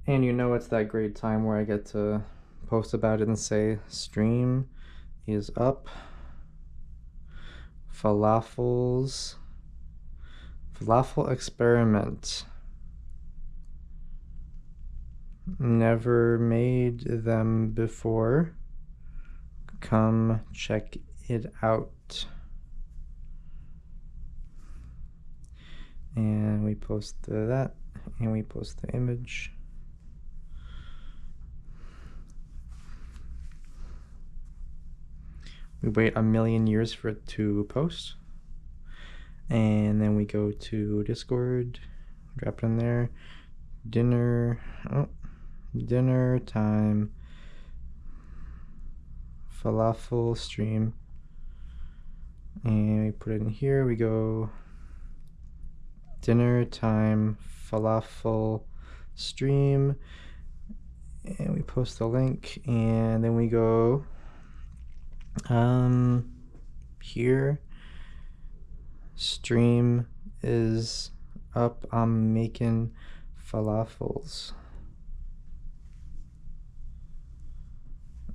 And you know it's that great time where I get to post about it and say, stream is up. Falafels. Falafel experiment. Never made them before. Come check it out. And we post that, and we post the image. We wait a million years for it to post. And then we go to Discord, drop it in there. Dinner time. Falafel stream. And we put it in here. We go dinner time falafel stream. And we post the link. And then we go here. Stream is up. I'm making falafels.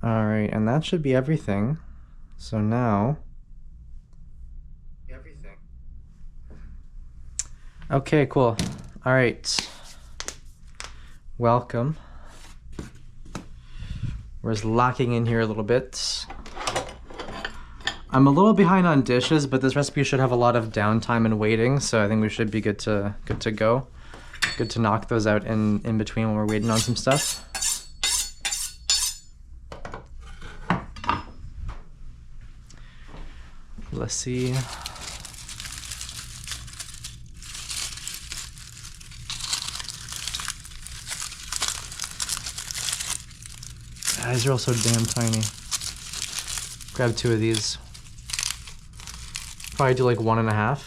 All right, and that should be everything. So now, okay, cool. All right, welcome. We're just locking in here a little bit. I'm a little behind on dishes, but this recipe should have a lot of downtime and waiting, so I think we should be good to go. Good to knock those out in between when we're waiting on some stuff. Let's see. These are all so damn tiny. Grab 2 of these. Probably do like 1.5.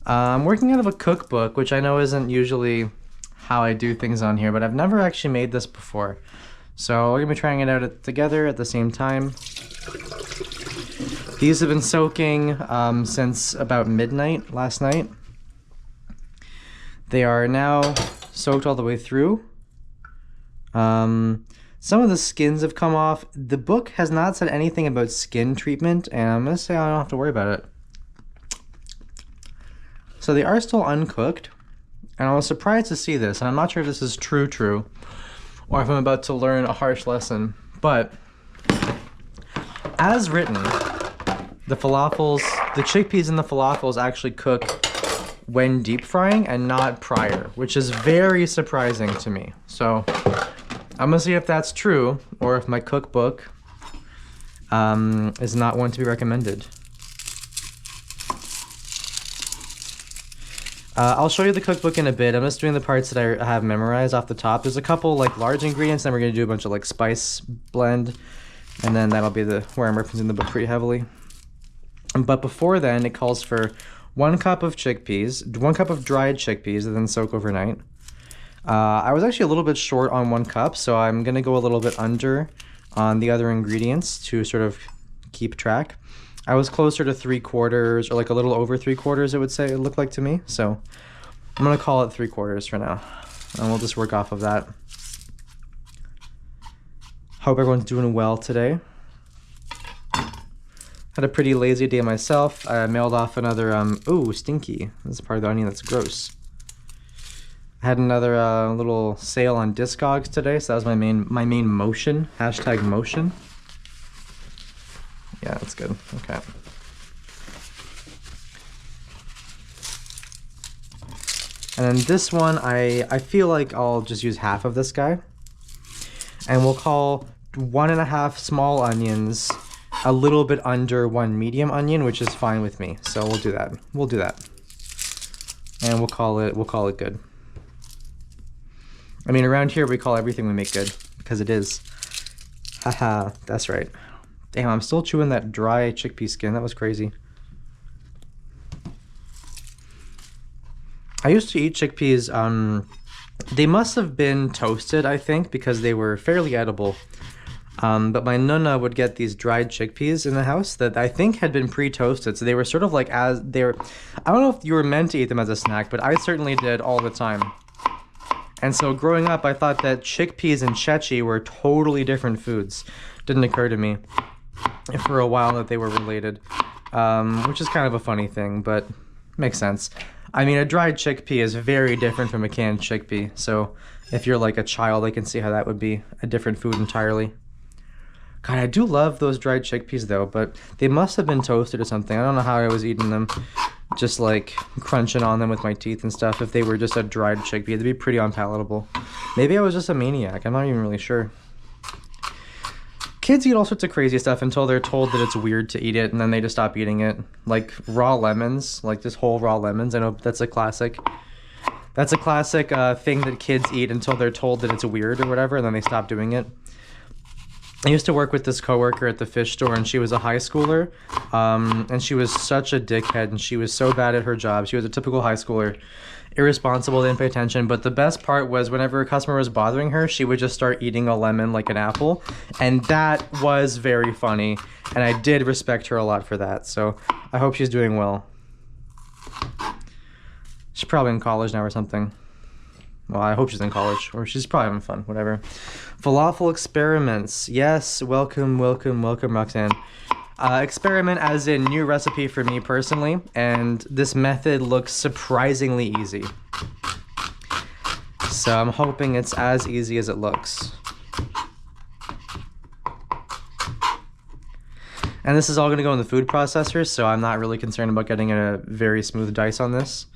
I'm working out of a cookbook, which I know isn't usually how I do things on here, but I've never actually made this before. So we're gonna be trying it out together at the same time. These have been soaking since about midnight last night. They are now soaked all the way through. Some of the skins have come off. The book has not said anything about skin treatment, and I'm gonna say I don't have to worry about it. So they are still uncooked, and I was surprised to see this, and I'm not sure if this is true, or if I'm about to learn a harsh lesson, but as written, the chickpeas in the falafels actually cook when deep frying and not prior, which is very surprising to me. So I'm gonna see if that's true, or if my cookbook is not one to be recommended. I'll show you the cookbook in a bit. I'm just doing the parts that I have memorized off the top. There's a couple like large ingredients, then we're gonna do a bunch of like spice blend, and then that'll be where I'm referencing the book pretty heavily. But before then, it calls for 1 cup of chickpeas, 1 cup of dried chickpeas that then soak overnight. I was actually a little bit short on 1 cup, so I'm gonna go a little bit under on the other ingredients to sort of keep track. I was closer to 3/4 or like a little over 3/4, it looked like to me. So I'm gonna call it 3/4 for now, and we'll just work off of that. Hope everyone's doing well today. Had a pretty lazy day myself. I mailed off another, ooh, stinky. This is part of the onion that's gross. I had another little sale on Discogs today, so that was my main motion, #motion. Yeah, that's good, okay. And then this one, I feel like I'll just use half of this guy. And we'll call 1.5 small onions a little bit under 1 medium onion, which is fine with me. So we'll do that. And we'll call it good. I mean, around here we call everything we make good, because it is. Haha, that's right. Damn, I'm still chewing that dry chickpea skin. That was crazy. I used to eat chickpeas, they must have been toasted, I think, because they were fairly edible. But my nonna would get these dried chickpeas in the house that I think had been pre-toasted. So they were sort of like I don't know if you were meant to eat them as a snack, but I certainly did all the time. And so growing up, I thought that chickpeas and chechi were totally different foods. Didn't occur to me for a while that they were related, which is kind of a funny thing, but makes sense. I mean, a dried chickpea is very different from a canned chickpea, so if you're like a child, I can see how that would be a different food entirely. God, I do love those dried chickpeas though, but they must have been toasted or something. I don't know how I was eating them, just like crunching on them with my teeth and stuff. If they were just a dried chickpea, it'd be pretty unpalatable. Maybe I was just a maniac. I'm not even really sure. Kids eat all sorts of crazy stuff until they're told that it's weird to eat it, and then they just stop eating it. Like raw lemons, like just whole raw lemons. I know that's a classic. That's a classic thing that kids eat until they're told that it's weird or whatever, and then they stop doing it. I used to work with this coworker at the fish store, and she was a high schooler, and she was such a dickhead, and she was so bad at her job. She was a typical high schooler, irresponsible, didn't pay attention, but the best part was whenever a customer was bothering her, she would just start eating a lemon like an apple, and that was very funny, and I did respect her a lot for that, so I hope she's doing well. She's probably in college now or something. Well, I hope she's in college, or she's probably having fun, whatever. Falafel experiments. Yes, welcome, Roxanne. Experiment as in new recipe for me personally, and this method looks surprisingly easy. So I'm hoping it's as easy as it looks. And this is all going to go in the food processor, so I'm not really concerned about getting a very smooth dice on this.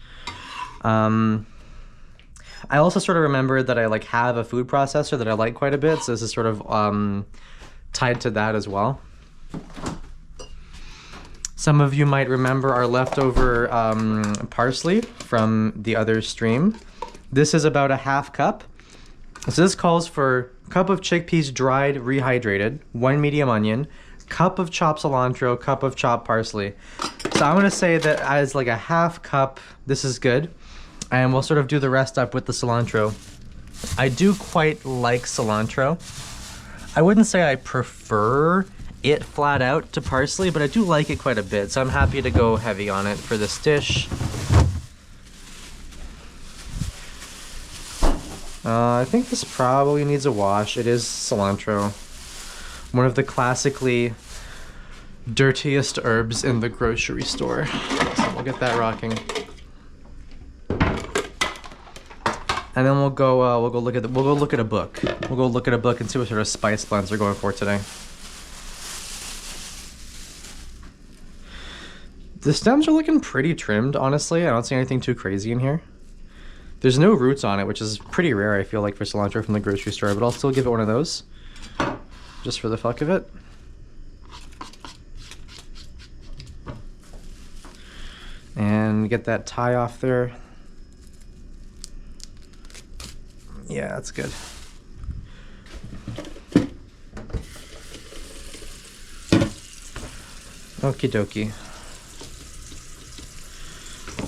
I also sort of remembered that I like have a food processor that I like quite a bit, so this is sort of tied to that as well. Some of you might remember our leftover parsley from the other stream. This is about a half cup. So this calls for a cup of chickpeas dried, rehydrated, 1 medium onion, cup of chopped cilantro, cup of chopped parsley. So I'm gonna say that as like a half cup, this is good. And we'll sort of do the rest up with the cilantro. I do quite like cilantro. I wouldn't say I prefer it flat out to parsley, but I do like it quite a bit, so I'm happy to go heavy on it for this dish. I think this probably needs a wash. It is cilantro. One of the classically dirtiest herbs in the grocery store. So we'll get that rocking. And then we'll go look at a book. We'll go look at a book and see what sort of spice blends we're going for today. The stems are looking pretty trimmed, honestly. I don't see anything too crazy in here. There's no roots on it, which is pretty rare, I feel like, for cilantro from the grocery store, but I'll still give it one of those, just for the fuck of it. And get that tie off there. Yeah, that's good. Okie dokie.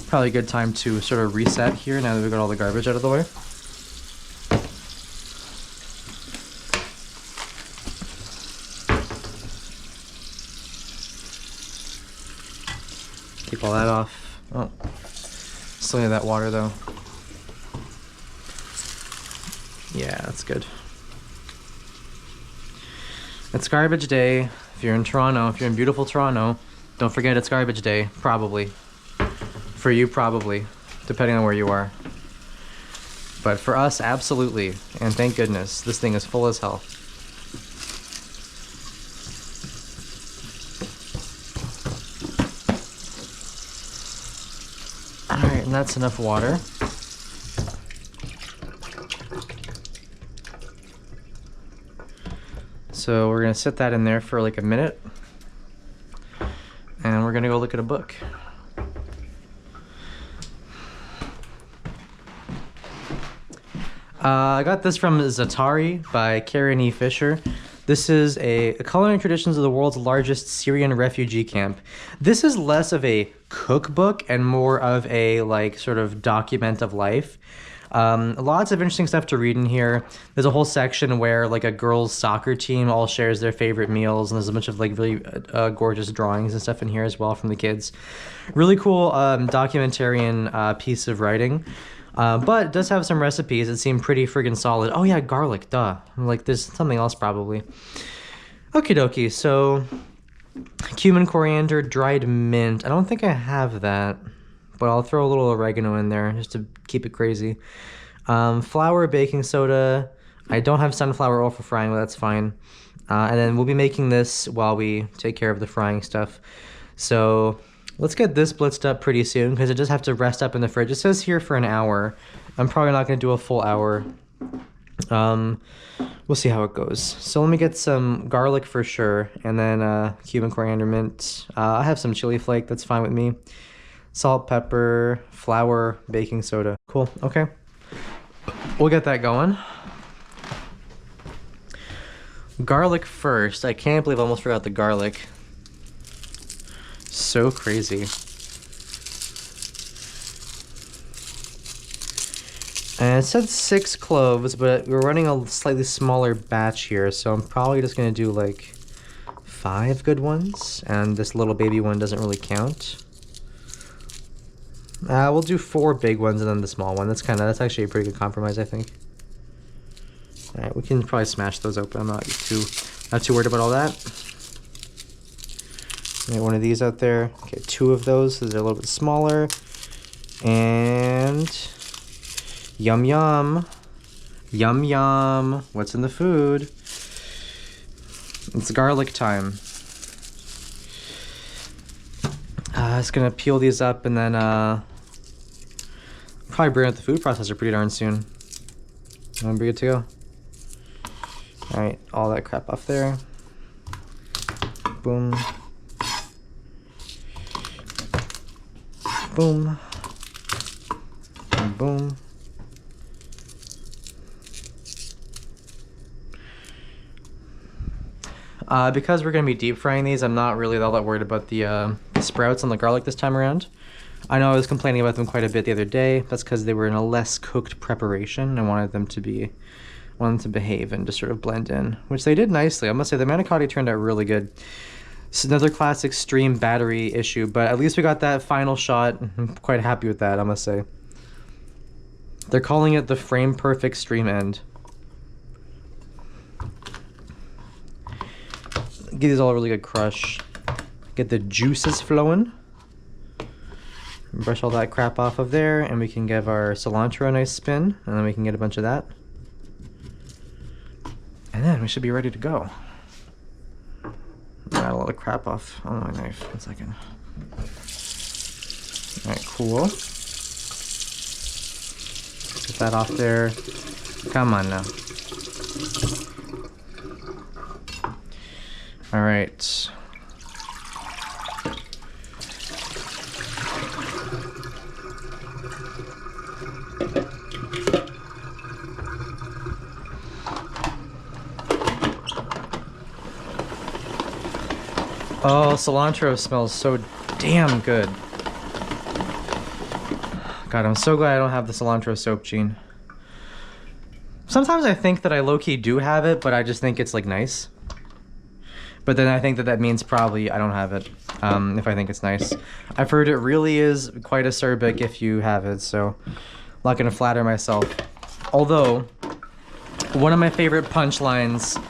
Probably a good time to sort of reset here now that we've got all the garbage out of the way. Keep all that off. Oh, still need that water though. Yeah, that's good. It's garbage day. If you're in Toronto, if you're in beautiful Toronto, don't forget it's garbage day, probably. For you, probably, depending on where you are. But for us, absolutely. And thank goodness, this thing is full as hell. Alright, and that's enough water. So we're gonna sit that in there for like a minute. And we're gonna go look at a book. I got this from Zatari by Karen E. Fisher. This is a Culinary Traditions of the World's Largest Syrian Refugee Camp. This is less of a cookbook and more of a like sort of document of life. Lots of interesting stuff to read in here. There's a whole section where like a girls' soccer team all shares their favorite meals, and there's a bunch of like really gorgeous drawings and stuff in here as well from the kids. Really cool documentarian piece of writing. But it does have some recipes that seem pretty friggin' solid. Oh yeah, garlic, duh. Like there's something else probably. Okie dokie, so cumin, coriander, dried mint. I don't think I have that, but I'll throw a little oregano in there just to keep it crazy. Flour, baking soda. I don't have sunflower oil for frying, but that's fine. And then we'll be making this while we take care of the frying stuff. So let's get this blitzed up pretty soon because it does have to rest up in the fridge. It says here for an hour. I'm probably not going to do a full hour. We'll see how it goes. So let me get some garlic for sure, and then cumin, coriander, mint. I have some chili flake, that's fine with me. Salt, pepper, flour, baking soda. Cool, okay. We'll get that going. Garlic first. I can't believe I almost forgot the garlic. So crazy. And it said 6 cloves, but we're running a slightly smaller batch here, so I'm probably just gonna do like 5 good ones, and this little baby one doesn't really count. We'll do 4 big ones and then the small one. That's actually a pretty good compromise, I think. All right, we can probably smash those open. I'm not too worried about all that. Get one of these out there. Okay, 2 of those, so they're a little bit smaller. And yum yum. Yum yum. What's in the food? It's garlic time. Just gonna peel these up and then probably bring out the food processor pretty darn soon. And we're good to go. Alright, all that crap off there. Boom. Boom. And boom. Because we're going to be deep frying these, I'm not really all that worried about the sprouts and the garlic this time around. I know I was complaining about them quite a bit the other day. That's because they were in a less cooked preparation. I wanted them to behave and just sort of blend in, which they did nicely. I must say the manicotti turned out really good. It's another classic stream battery issue, but at least we got that final shot. I'm quite happy with that, I must say. They're calling it the frame perfect stream end. Give these all a really good crush. Get the juices flowing. Brush all that crap off of there, and we can give our cilantro a nice spin, and then we can get a bunch of that. And then we should be ready to go. Got a lot of crap off on my knife. 1 second. Alright, cool. Get that off there. Come on now. Alright. Oh, cilantro smells so damn good. God, I'm so glad I don't have the cilantro soap gene. Sometimes I think that I low-key do have it, but I just think it's like nice. But then I think that means probably I don't have it, if I think it's nice. I've heard it really is quite acerbic if you have it, so I'm not gonna flatter myself. Although, one of my favorite punchlines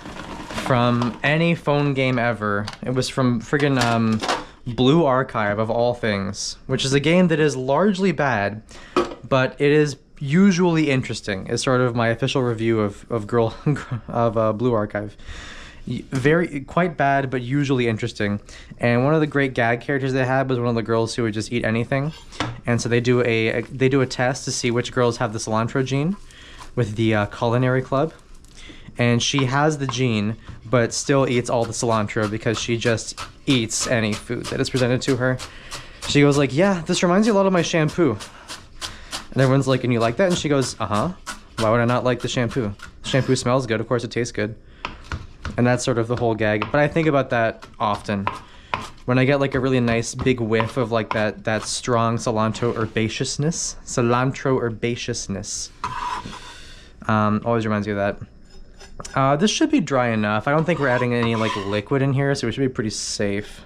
from any phone game ever, it was from friggin' Blue Archive of all things, which is a game that is largely bad, but it is usually interesting. It's sort of my official review of Blue Archive. Quite bad, but usually interesting. And one of the great gag characters they had was one of the girls who would just eat anything. And so they do a test to see which girls have the cilantro gene with the culinary club. And she has the gene, but still eats all the cilantro because she just eats any food that is presented to her. She goes like, yeah, this reminds you a lot of my shampoo. And everyone's like, and you like that? And she goes, uh-huh. Why would I not like the shampoo? Shampoo smells good, of course it tastes good. And that's sort of the whole gag. But I think about that often. When I get like a really nice big whiff of like that strong cilantro herbaceousness. Always reminds you of that. This should be dry enough. I don't think we're adding any like liquid in here, so we should be pretty safe.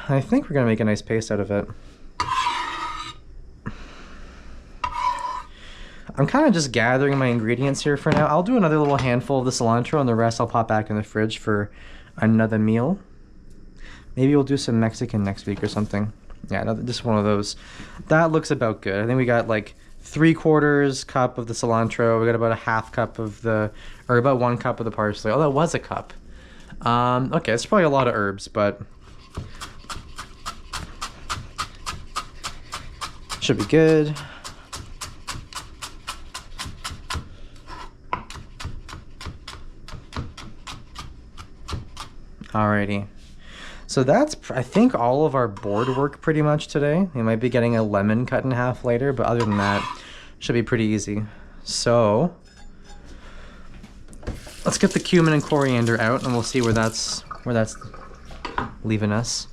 I think we're gonna make a nice paste out of it. I'm kind of just gathering my ingredients here for now. I'll do another little handful of the cilantro, and the rest I'll pop back in the fridge for another meal. Maybe we'll do some Mexican next week or something. Yeah, just one of those. That looks about good. I think we got like 3/4 cup of the cilantro. We got about a half cup of or about 1 cup of the parsley. Oh, that was a cup. Okay, it's probably a lot of herbs, but should be good. Alrighty. So that's, I think, all of our board work pretty much today. We might be getting a lemon cut in half later, but other than that, should be pretty easy. So let's get the cumin and coriander out, and we'll see where that's leaving us.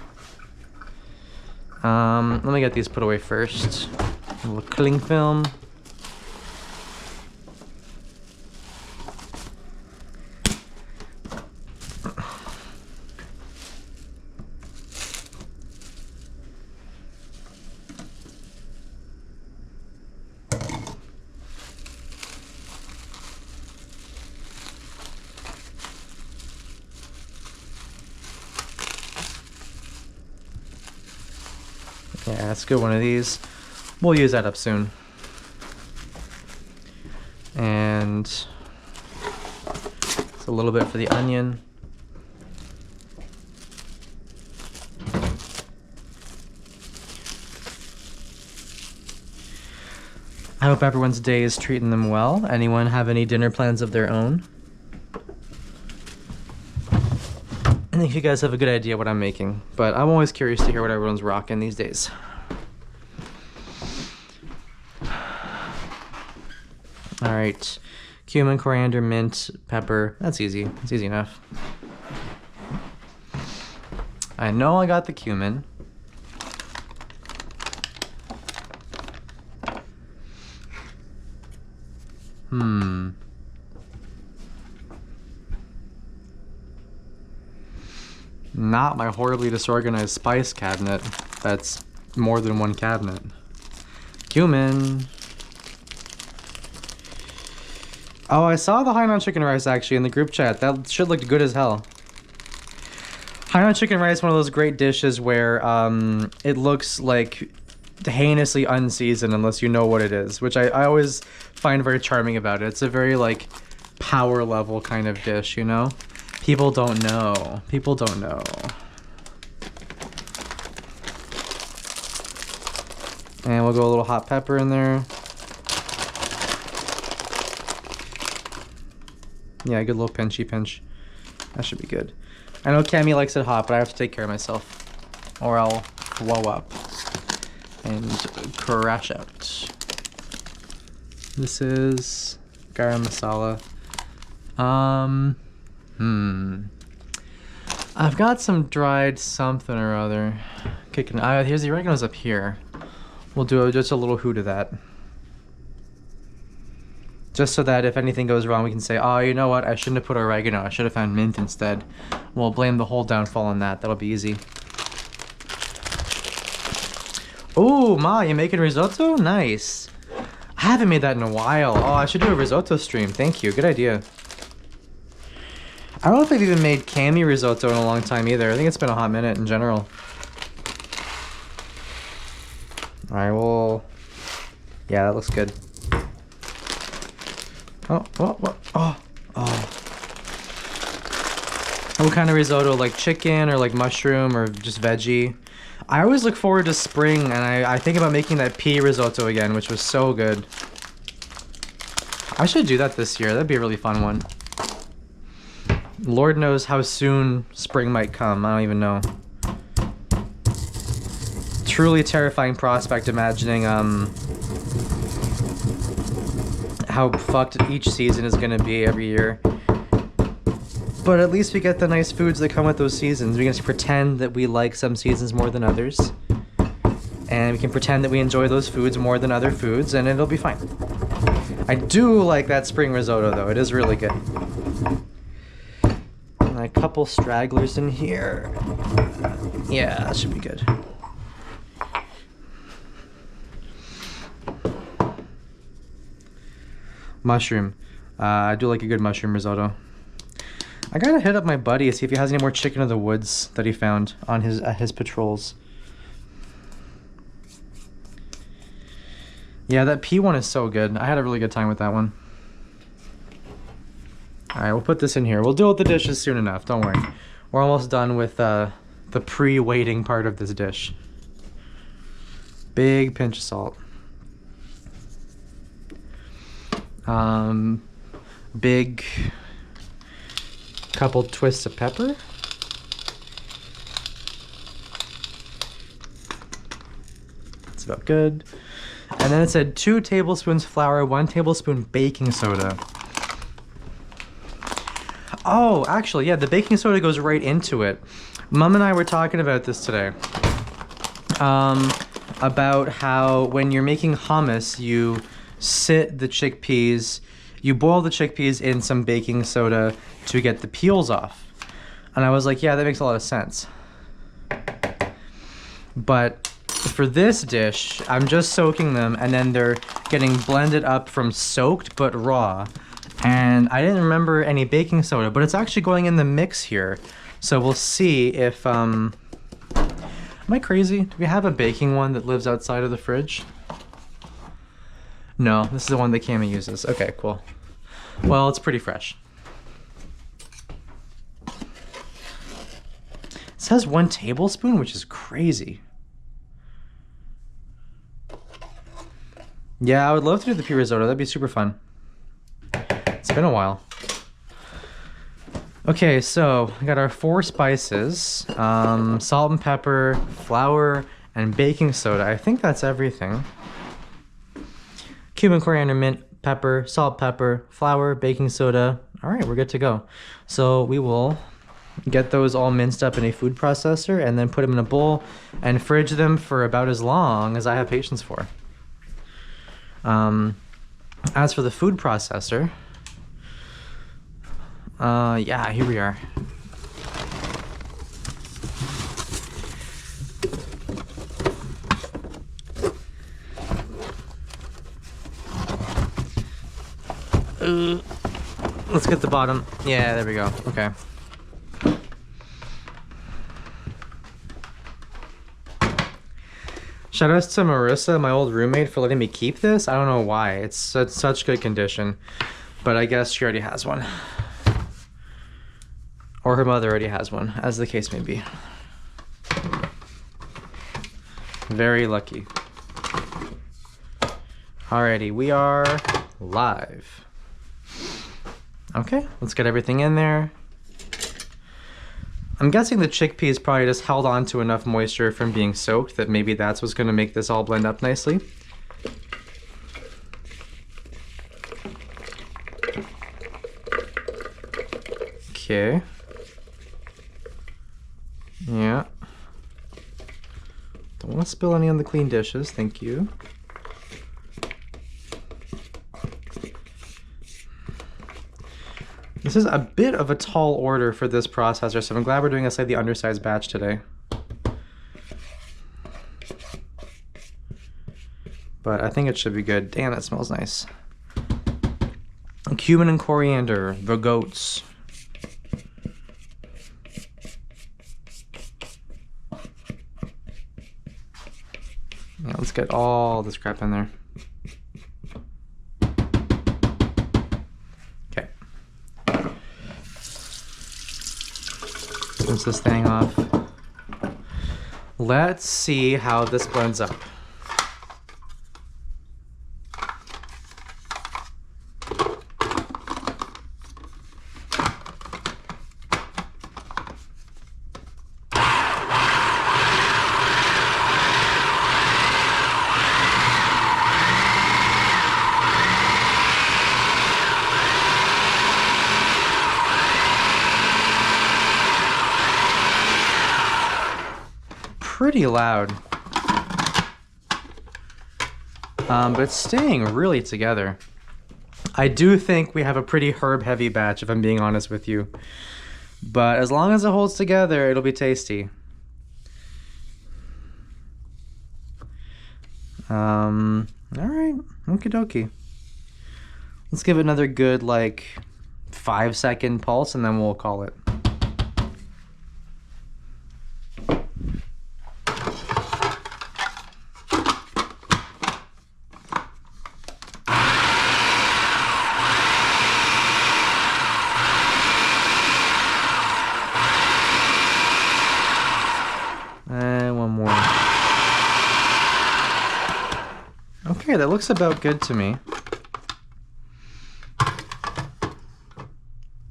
Let me get these put away first. A little cling film. Yeah, let's get one of these. We'll use that up soon. And it's a little bit for the onion. I hope everyone's day is treating them well. Anyone have any dinner plans of their own? I think you guys have a good idea what I'm making, but I'm always curious to hear what everyone's rocking these days. All right, cumin, coriander, mint, pepper. That's easy. It's easy enough. I know I got the cumin. Not my horribly disorganized spice cabinet. That's more than one cabinet. Cumin. Oh, I saw the Hainan chicken rice actually in the group chat. That should look good as hell. Hainan chicken rice is one of those great dishes where it looks like heinously unseasoned unless you know what it is, which I always find very charming about it. It's a very like power level kind of dish, you know? People don't know. People don't know. And we'll go a little hot pepper in there. Yeah, a good little pinchy pinch. That should be good. I know Cammy likes it hot, but I have to take care of myself, or I'll blow up and crash out. This is garam masala. I've got some dried something or other. Kicking. Here's the oregano's up here. We'll do just a little hoot of that. Just so that if anything goes wrong, we can say, oh, you know what? I shouldn't have put oregano. I should have found mint instead. We'll blame the whole downfall on that. That'll be easy. Oh, Ma, you making risotto? Nice. I haven't made that in a while. Oh, I should do a risotto stream. Thank you. Good idea. I don't know if I've even made Cammy risotto in a long time either. I think it's been a hot minute in general. Alright, well... yeah, that looks good. Oh. What kind of risotto? Like chicken or like mushroom or just veggie? I always look forward to spring, and I think about making that pea risotto again, which was so good. I should do that this year. That'd be a really fun one. Lord knows how soon spring might come. I don't even know. Truly terrifying prospect imagining how fucked each season is gonna be every year. But at least we get the nice foods that come with those seasons. We can just pretend that we like some seasons more than others. And we can pretend that we enjoy those foods more than other foods, and it'll be fine. I do like that spring risotto though. It is really good. And a couple stragglers in here. Yeah, that should be good. Mushroom. I do like a good mushroom risotto. I gotta hit up my buddy, see if he has any more chicken of the woods that he found on his patrols. Yeah, that pea one is so good. I had a really good time with that one. Alright, we'll put this in here. We'll deal with the dishes soon enough, don't worry. We're almost done with the pre-waiting part of this dish. Big pinch of salt. Big couple twists of pepper. That's about good. And then it said 2 tablespoons flour, 1 tablespoon baking soda. Oh, actually, yeah, the baking soda goes right into it. Mom and I were talking about this today. About how when you're making hummus, you sit the chickpeas, you boil the chickpeas in some baking soda to get the peels off. And I was like, yeah, that makes a lot of sense. But for this dish, I'm just soaking them and then they're getting blended up from soaked but raw. And I didn't remember any baking soda, but it's actually going in the mix here. So we'll see if, am I crazy? Do we have a baking one that lives outside of the fridge? No, this is the one that Cami uses. Okay, cool. Well, it's pretty fresh. It says 1 tablespoon, which is crazy. Yeah, I would love to do the pea risotto. That'd be super fun. It's been a while. Okay, so we got our 4 spices. Salt and pepper, flour, and baking soda. I think that's everything. Cumin, coriander, mint, pepper, salt, pepper, flour, baking soda. All right, we're good to go. So we will get those all minced up in a food processor and then put them in a bowl and fridge them for about as long as I have patience for. As for the food processor, yeah, here we are. Let's get the bottom. Yeah, there we go. Okay. Shoutouts to Marissa, my old roommate, for letting me keep this. I don't know why. It's such good condition. But I guess she already has one. Or her mother already has one, as the case may be. Very lucky. Alrighty, we are live. Okay, let's get everything in there. I'm guessing the chickpeas probably just held on to enough moisture from being soaked that maybe that's what's going to make this all blend up nicely. Okay. Yeah. Don't want to spill any on the clean dishes, thank you. This is a bit of a tall order for this processor, so I'm glad we're doing a slightly undersized batch today. But I think it should be good. Damn, that smells nice. Cumin and coriander, the goats. Yeah, let's get all this crap in there. Okay. Rinse this thing off. Let's see how this blends up. Pretty loud, but it's staying really together. I do think we have a pretty herb heavy batch, if I'm being honest with you, but as long as it holds together, it'll be tasty. All right, okie dokie. Let's give it another good like 5-second pulse and then we'll call it. And one more. Okay, that looks about good to me.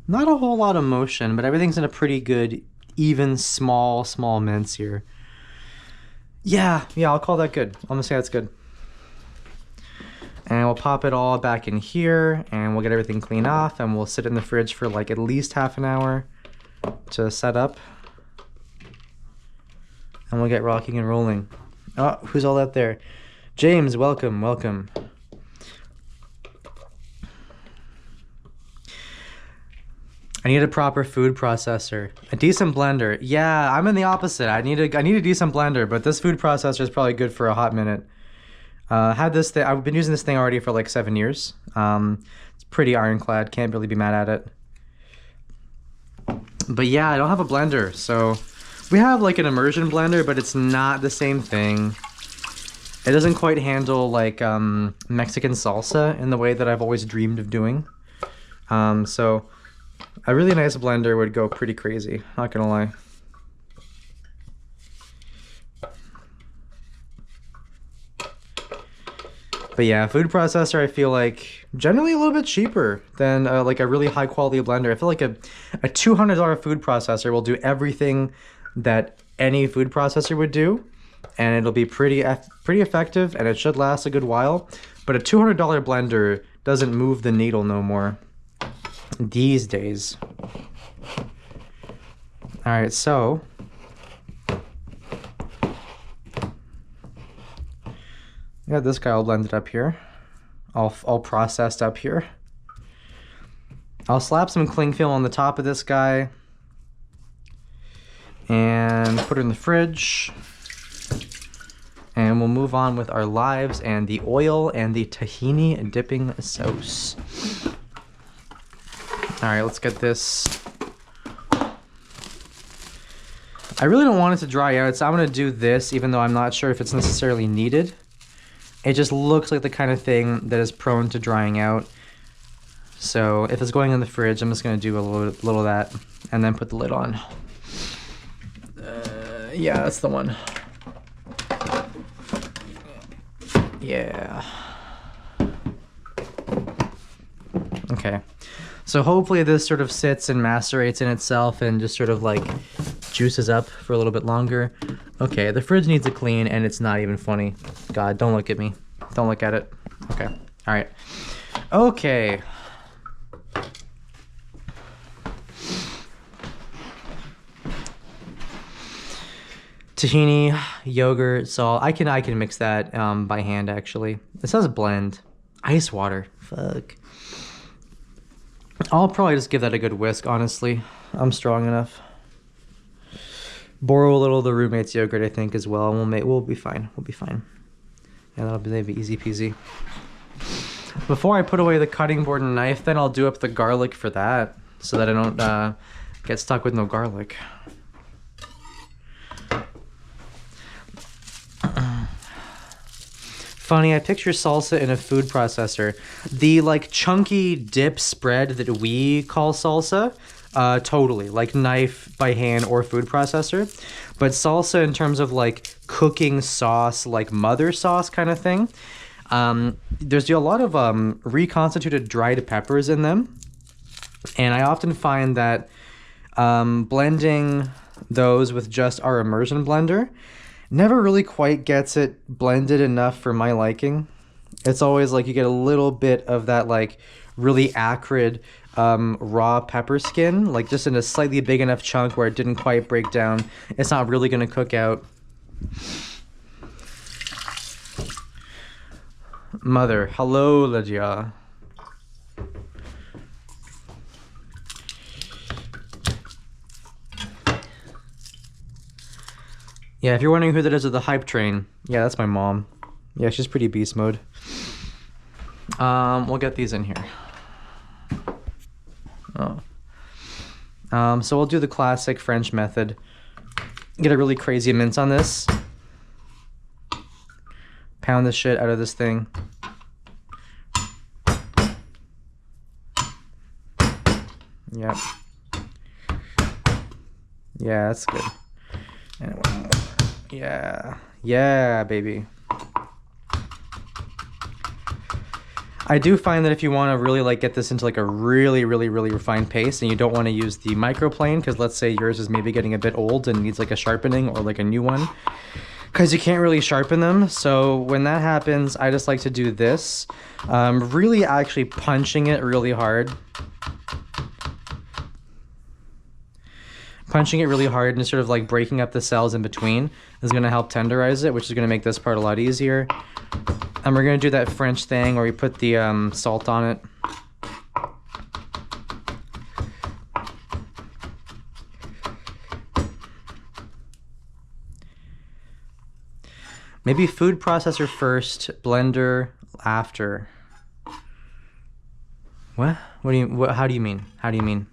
Not a whole lot of motion, but everything's in a pretty good, even small mince here. Yeah, I'll call that good. I'm gonna say that's good. And we'll pop it all back in here, and we'll get everything cleaned off, and we'll sit in the fridge for like at least half an hour to set up. And we'll get rocking and rolling. Oh, who's all that there? James, welcome, welcome. I need a proper food processor. A decent blender. Yeah, I'm in the opposite. I need a decent blender, but this food processor is probably good for a hot minute. Had this thing. I've been using this thing already for like 7 years. It's pretty ironclad. Can't really be mad at it. But yeah, I don't have a blender, so we have like an immersion blender, but it's not the same thing. It doesn't quite handle like Mexican salsa in the way that I've always dreamed of doing. So a really nice blender would go pretty crazy, not gonna lie. But yeah, food processor I feel like generally a little bit cheaper than like a really high quality blender. I feel like a $200 food processor will do everything that any food processor would do, and it'll be pretty effective, and it should last a good while. But a $200 blender doesn't move the needle no more these days. All right, so I got this guy all blended up here, all processed up here. I'll slap some cling film on the top of this guy and put it in the fridge. And we'll move on with our lives and the oil and the tahini dipping sauce. All right, let's get this. I really don't want it to dry out, so I'm gonna do this even though I'm not sure if it's necessarily needed. It just looks like the kind of thing that is prone to drying out. So if it's going in the fridge, I'm just gonna do a little of that and then put the lid on. Yeah, that's the one. Yeah. Okay. So hopefully this sort of sits and macerates in itself and just sort of like juices up for a little bit longer. Okay, the fridge needs a clean and it's not even funny. God, don't look at me. Don't look at it. Okay. All right. Okay. Tahini, yogurt, salt. I can mix that by hand actually. It says blend. Ice water. Fuck. I'll probably just give that a good whisk, honestly. I'm strong enough. Borrow a little of the roommate's yogurt, I think, as well. We'll be fine. We'll be fine. Yeah, that'll be easy peasy. Before I put away the cutting board and knife, then I'll do up the garlic for that, so that I don't get stuck with no garlic. Funny, I picture salsa in a food processor. The like chunky dip spread that we call salsa, totally, like knife by hand or food processor. But salsa in terms of like cooking sauce, like mother sauce kind of thing, there's a lot of reconstituted dried peppers in them. And I often find that blending those with just our immersion blender never really quite gets it blended enough for my liking. It's always like you get a little bit of that like really acrid raw pepper skin, like just in a slightly big enough chunk where it didn't quite break down. It's not really gonna cook out. Mother, hello, Lydia. Yeah, if you're wondering who that is with the hype train, yeah, that's my mom. Yeah, she's pretty beast mode. We'll get these in here. Oh. So we'll do the classic French method. Get a really crazy mince on this. Pound the shit out of this thing. Yep. Yeah, that's good. And one more. Yeah. Yeah, baby. I do find that if you want to really like get this into like a really refined paste, and you don't want to use the microplane, because let's say yours is maybe getting a bit old and needs like a sharpening or like a new one, because you can't really sharpen them. So when that happens, I just like to do this, really actually punching it really hard. Punching it really hard and just sort of like breaking up the cells in between is going to help tenderize it, which is going to make this part a lot easier. And we're going to do that French thing where we put the salt on it. Maybe food processor first, blender after. What? What do you? How do you mean? How do you mean?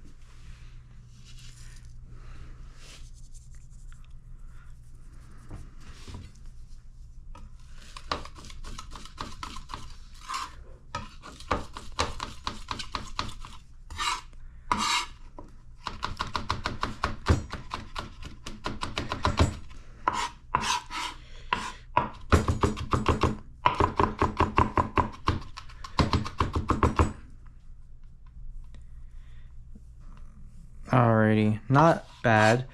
Alrighty, not bad.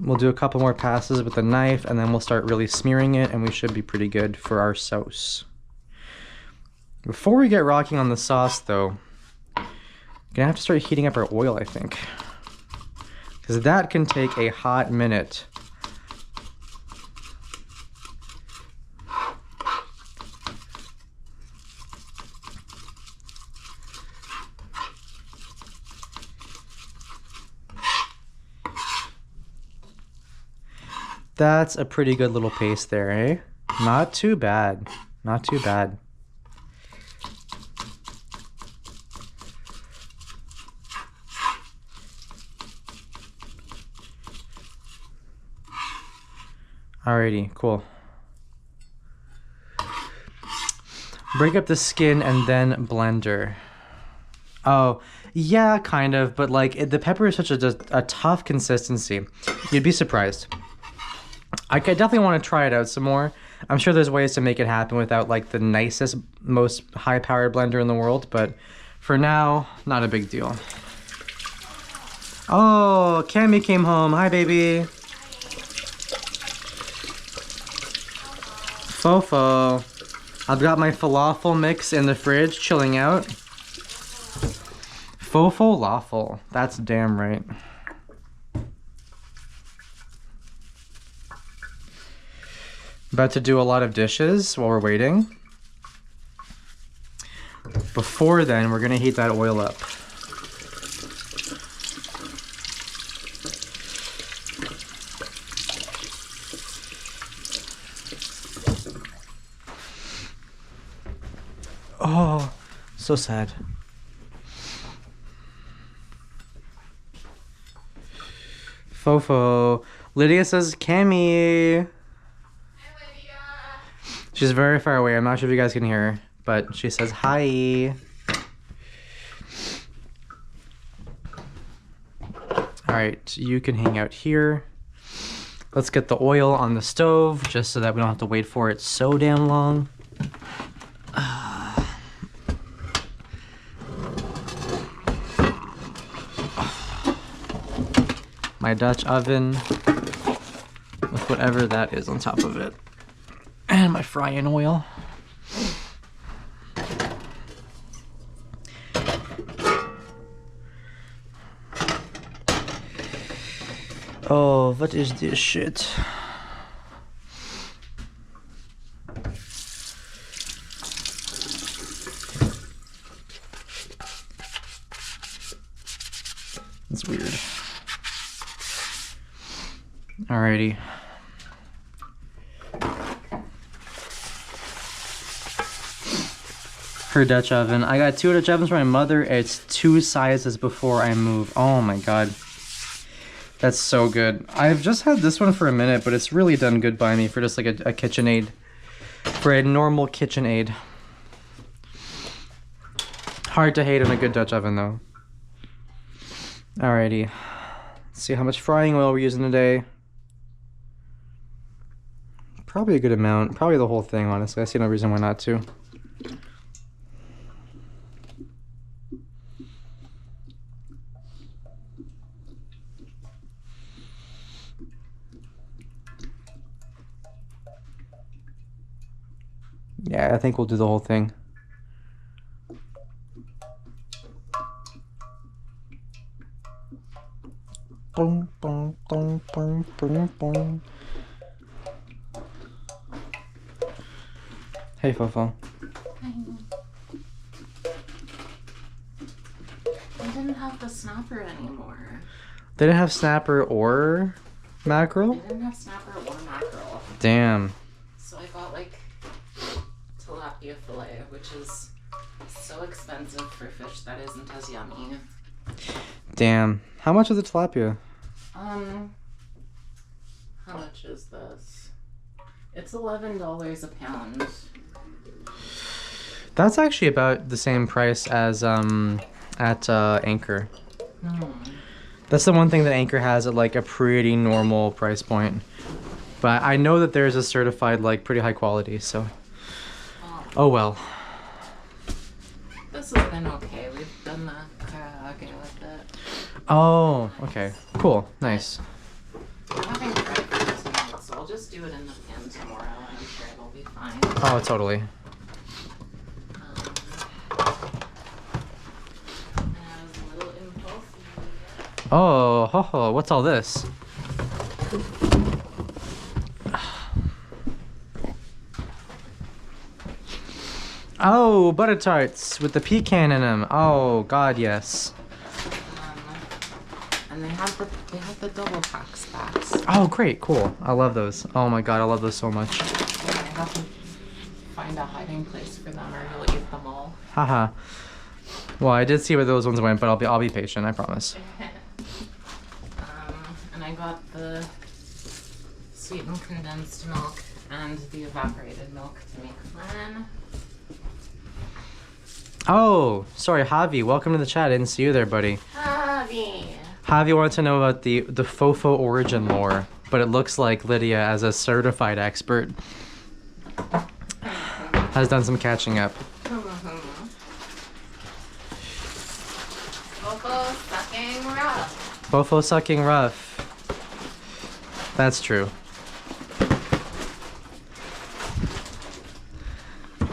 We'll do a couple more passes with the knife and then we'll start really smearing it and we should be pretty good for our sauce. Before we get rocking on the sauce though, gonna have to start heating up our oil, I think. Because that can take a hot minute. That's a pretty good little paste there, eh? Not too bad. Not too bad. Alrighty, cool. Break up the skin and then blender. Oh, yeah, kind of, but like the pepper is such a tough consistency. You'd be surprised. I could definitely want to try it out some more. I'm sure there's ways to make it happen without like the nicest, most high-powered blender in the world, but for now, not a big deal. Oh, Cammy came home. Hi, baby. Fofo. I've got my falafel mix in the fridge, chilling out. Fofo-lawful. That's damn right. About to do a lot of dishes while we're waiting. Before then, we're gonna heat that oil up. Oh, so sad. Fofo. Lydia says, Cammy. She's very far away. I'm not sure if you guys can hear her, but she says hi. All right, you can hang out here. Let's get the oil on the stove just so that we don't have to wait for it so damn long. My Dutch oven with whatever that is on top of it. And my frying oil. Oh, what is this shit? That's weird. Alrighty. her Dutch oven. I got 2 Dutch ovens for my mother. It's 2 sizes before I move. Oh my god. That's so good. I've just had this one for a minute, but it's really done good by me for just like a KitchenAid. For a normal KitchenAid. Hard to hate on a good Dutch oven though. Alrighty. Let's see how much frying oil we're using today. Probably a good amount. Probably the whole thing, honestly. I see no reason why not to. Yeah, I think we'll do the whole thing. Boom, boom, boom, boom, boom, boom. Hey, Fofo. I didn't have the snapper anymore. They didn't have snapper or mackerel? They didn't have snapper or mackerel. Damn. So I got like tilapia fillet, which is so expensive for fish that isn't as yummy. Damn. How much is the tilapia? How much is this? It's $11 a pound. That's actually about the same price as at Anchor. That's the one thing that Anchor has at like a pretty normal price point. But I know that there's a certified like pretty high quality, so oh well. This has been okay. We've done the karaage with it. Oh, okay. Cool. Nice. We're having breakfast tonight, so I'll just do it in the pan tomorrow and I'm sure it'll be fine. Oh, totally. Oh, ho ho, what's all this? Oh, butter tarts with the pecan in them. Oh God, yes. And they have the double packs packs. Oh, great, cool. I love those. Oh my God, I love those so much. I have to find a hiding place for them, or you'll eat them all. Haha. Well, I did see where those ones went, but I'll be patient. I promise. And I got the sweetened condensed milk and the evaporated milk to make flan. Oh, sorry, Javi. Welcome to the chat. I didn't see you there, buddy. Javi. Javi wanted to know about the Fofo origin lore, but it looks like Lydia, as a certified expert, has done some catching up. Fofo sucking rough. Fofo sucking rough. That's true.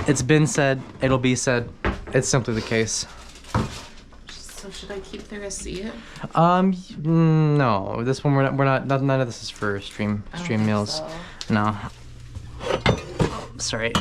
It's been said. It'll be said. It's simply the case. So should I keep the receipt? No. This one we're not. None of this is for stream meals. So. No. Oh, sorry.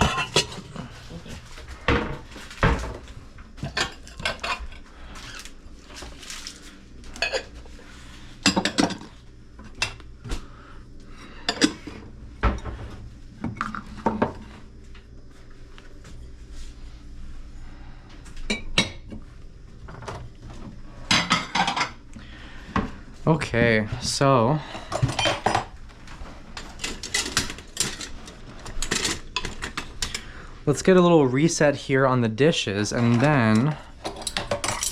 Okay, so let's get a little reset here on the dishes, and then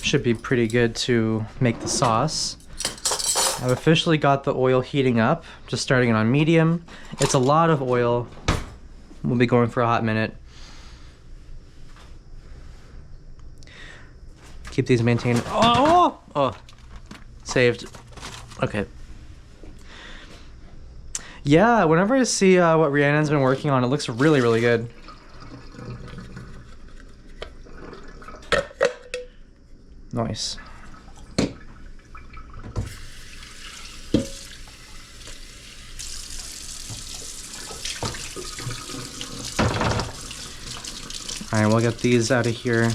should be pretty good to make the sauce. I've officially got the oil heating up, just starting it on medium. It's a lot of oil. We'll be going for a hot minute. Keep these maintained. Oh, saved. Okay. Yeah, whenever I see what Rhiannon's been working on, it looks really, really good. Nice. Alright, we'll get these out of here.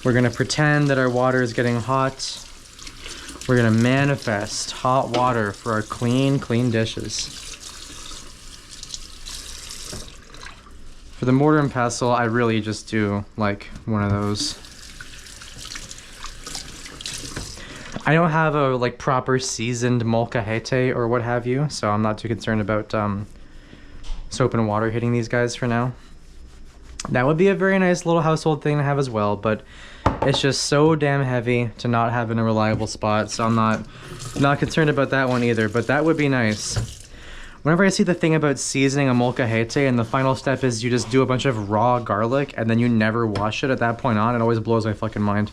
We're gonna pretend that our water is getting hot. We're gonna manifest hot water for our clean dishes. For the mortar and pestle, I really just do like one of those. I don't have a like proper seasoned molcajete or what have you, so I'm not too concerned about soap and water hitting these guys for now. That would be a very nice little household thing to have as well, but it's just so damn heavy to not have in a reliable spot, so I'm not concerned about that one either, but that would be nice. Whenever I see the thing about seasoning a molcajete and the final step is you just do a bunch of raw garlic and then you never wash it at that point on, it always blows my fucking mind.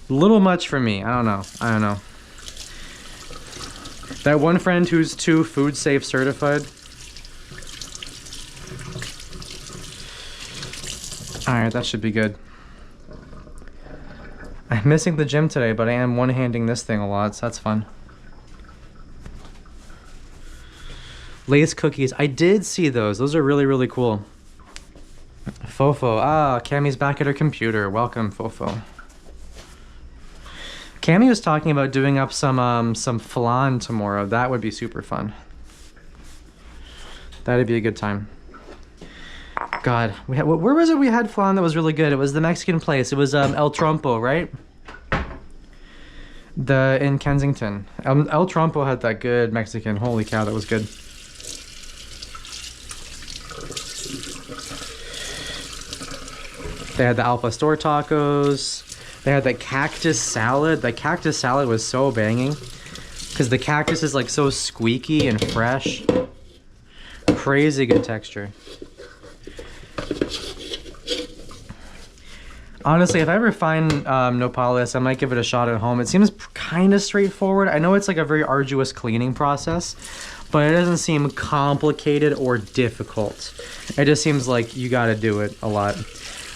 A little much for me. I don't know. That one friend who's too food safe certified. Alright, that should be good. I'm missing the gym today, but I am one-handing this thing a lot, so that's fun. Lay's cookies. I did see those. Those are really, really cool. Fofo. Ah, Cammie's back at her computer. Welcome, Fofo. Cammie was talking about doing up some flan tomorrow. That would be super fun. That'd be a good time. God, where was it we had flan that was really good? It was the Mexican place. It was El Trompo, right? In Kensington. El Trompo had that good Mexican. Holy cow, that was good. They had the al pastor tacos. They had the cactus salad. The cactus salad was so banging because the cactus is like so squeaky and fresh. Crazy good texture. Honestly, if I ever find nopales, I might give it a shot at home. It seems kind of straightforward. I know it's like a very arduous cleaning process, but it doesn't seem complicated or difficult. It just seems like you gotta do it a lot.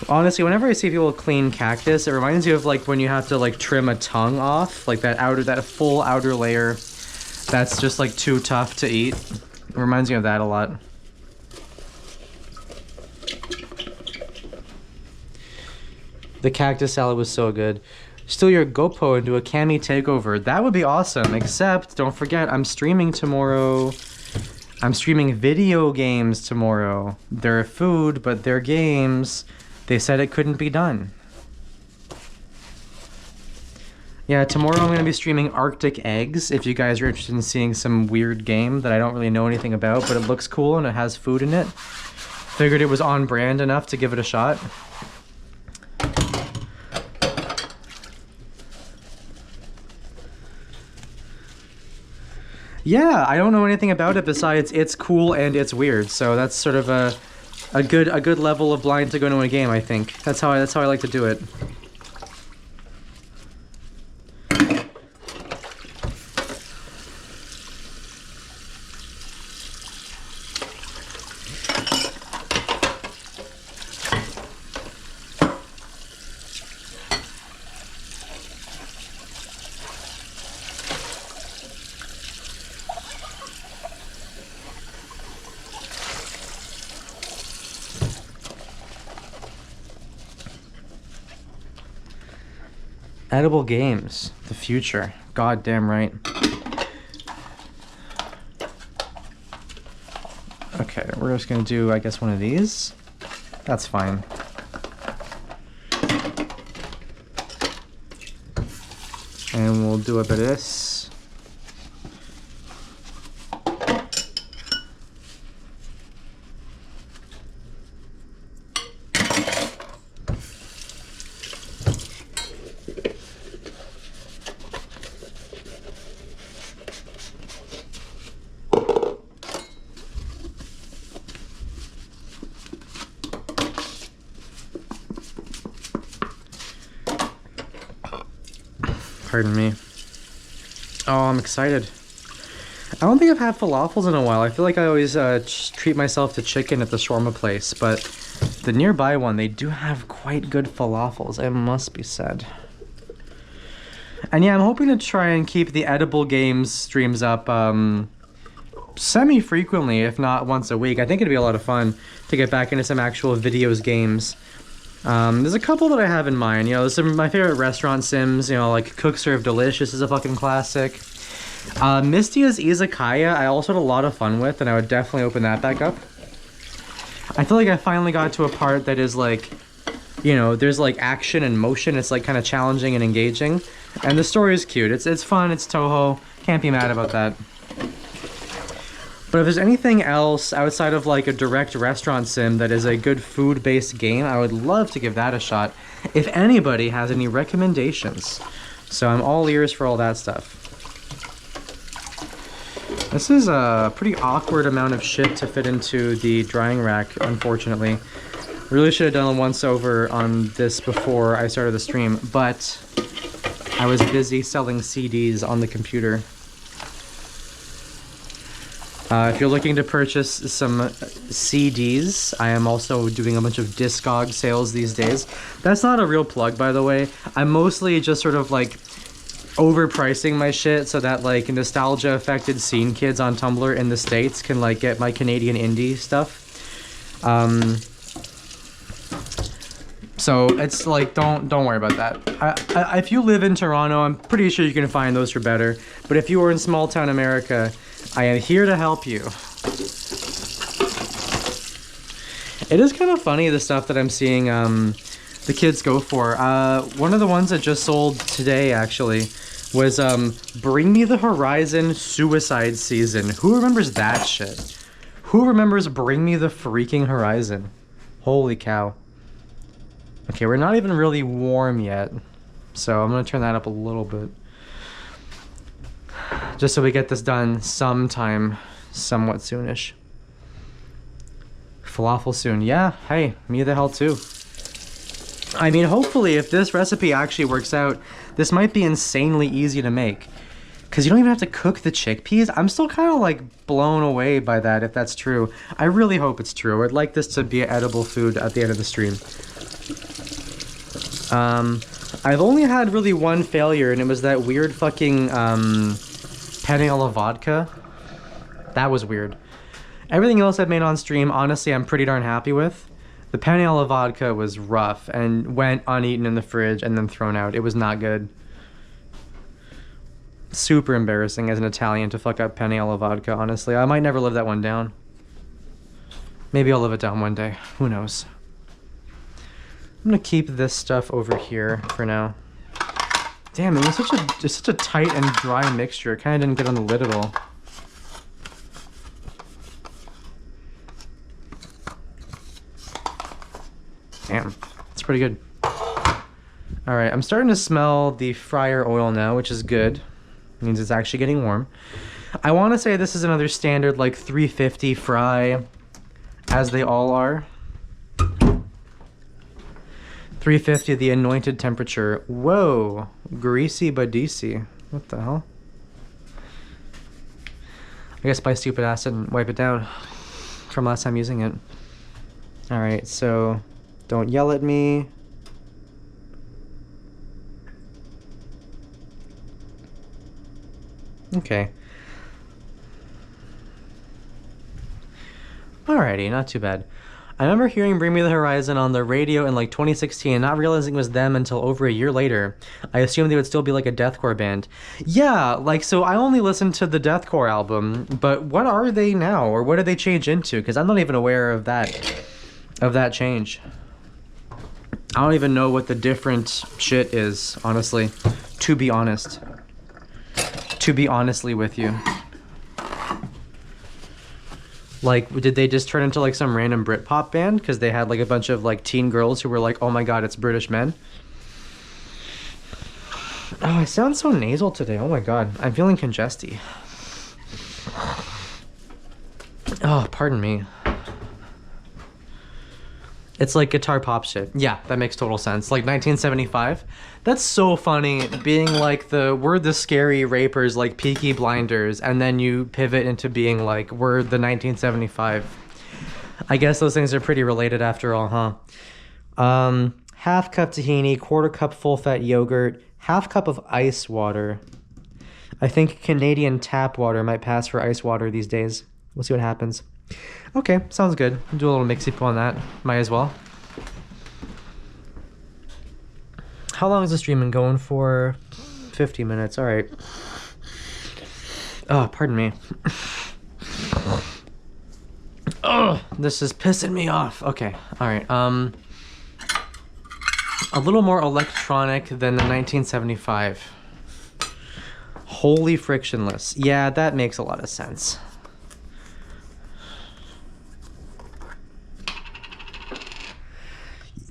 Honestly, whenever I see people clean cactus, it reminds you of like when you have to like trim a tongue off, like that full outer layer that's just like too tough to eat. It reminds me of that a lot. The cactus salad was so good. Steal your GoPro and do a Cammie takeover. That would be awesome, except don't forget, I'm streaming tomorrow. I'm streaming video games tomorrow. They're food, but they're games. They said it couldn't be done. Yeah, tomorrow I'm going to be streaming Arctic Eggs, if you guys are interested in seeing some weird game that I don't really know anything about, but it looks cool and it has food in it. Figured it was on brand enough to give it a shot. Yeah, I don't know anything about it besides it's cool and it's weird, so that's sort of a good level of blind to go into a game, I think. That's how I like to do it. Edible games, the future. God damn right. Okay, we're just gonna do, I guess, one of these. That's fine. And we'll do a bit of this. Pardon me. Oh, I'm excited. I don't think I've had falafels in a while. I feel like I always treat myself to chicken at the shawarma place, but the nearby one, they do have quite good falafels, it must be said. And yeah, I'm hoping to try and keep the edible games streams up semi-frequently, if not once a week. I think it'd be a lot of fun to get back into some actual videos games. There's a couple that I have in mind. You know, some of my favorite restaurant sims, you know, like Cook Serve Delicious is a fucking classic. Mistia's Izakaya I also had a lot of fun with, and I would definitely open that back up. I feel like I finally got to a part that is like, you know, there's like action and motion. It's like kind of challenging and engaging. And the story is cute. It's fun. It's Toho. Can't be mad about that. But if there's anything else outside of like a direct restaurant sim that is a good food-based game, I would love to give that a shot. If anybody has any recommendations. So I'm all ears for all that stuff. This is a pretty awkward amount of shit to fit into the drying rack, unfortunately. Really should have done a once-over on this before I started the stream, but I was busy selling CDs on the computer. If you're looking to purchase some CDs, I am also doing a bunch of Discog sales these days. That's not a real plug, by the way. I'm mostly just sort of like overpricing my shit so that like nostalgia affected scene kids on Tumblr in the States can like get my Canadian indie stuff. So it's like, don't worry about that. If you live in Toronto, I'm pretty sure you can find those for better. But if you are in small town America, I am here to help you. It is kind of funny, the stuff that I'm seeing the kids go for. One of the ones that just sold today, actually, was Bring Me the Horizon Suicide Season. Who remembers that shit? Who remembers Bring Me the freaking Horizon? Holy cow. Okay, we're not even really warm yet, so I'm gonna turn that up a little bit. Just so we get this done sometime, somewhat soonish. Falafel soon. Yeah, hey, me the hell too. I mean, hopefully if this recipe actually works out, this might be insanely easy to make. Because you don't even have to cook the chickpeas. I'm still kind of like blown away by that, if that's true. I really hope it's true. I'd like this to be an edible food at the end of the stream. I've only had really one failure, and it was that weird fucking penne alla vodka. That was weird. Everything else I've made on stream, honestly, I'm pretty darn happy with. The penne alla vodka was rough and went uneaten in the fridge and then thrown out. It was not good. Super embarrassing as an Italian to fuck up penne alla vodka, honestly. I might never live that one down. Maybe I'll live it down one day. Who knows? I'm gonna keep this stuff over here for now. Damn, it was such a tight and dry mixture. It kind of didn't get on the lid at all. Damn, it's pretty good. All right, I'm starting to smell the fryer oil now, which is good. It means it's actually getting warm. I want to say this is another standard like 350 fry, as they all are. 350, the anointed temperature. Whoa, greasy badisi. What the hell? I guess my stupid ass didn't wipe it down from last time using it. All right, so don't yell at me. Okay. Alrighty, not too bad. I remember hearing Bring Me the Horizon on the radio in like 2016 and not realizing it was them until over a year later. I assumed they would still be like a deathcore band. Yeah, like, so I only listened to the deathcore album, but what are they now? Or what did they change into? Because I'm not even aware of that change. I don't even know what the different shit is, honestly. To be honest. To be honestly with you. Like, did they just turn into like some random Britpop band? Because they had like a bunch of like teen girls who were like, oh my god, it's British men. Oh, I sound so nasal today. Oh my god. I'm feeling congesty. Oh, pardon me. It's like guitar pop shit. Yeah, that makes total sense. Like 1975. That's so funny, being like we're the scary rapers like Peaky Blinders, and then you pivot into being like, we're the 1975. I guess those things are pretty related after all, huh? Half cup tahini, quarter cup full fat yogurt, half cup of ice water. I think Canadian tap water might pass for ice water these days. We'll see what happens. Okay, sounds good. Do a little mixy on that. Might as well. How long is the stream been going for? 50 minutes. All right. Oh, pardon me. Oh, Oh, this is pissing me off. Okay, all right. A little more electronic than the 1975. Wholly frictionless. Yeah, that makes a lot of sense.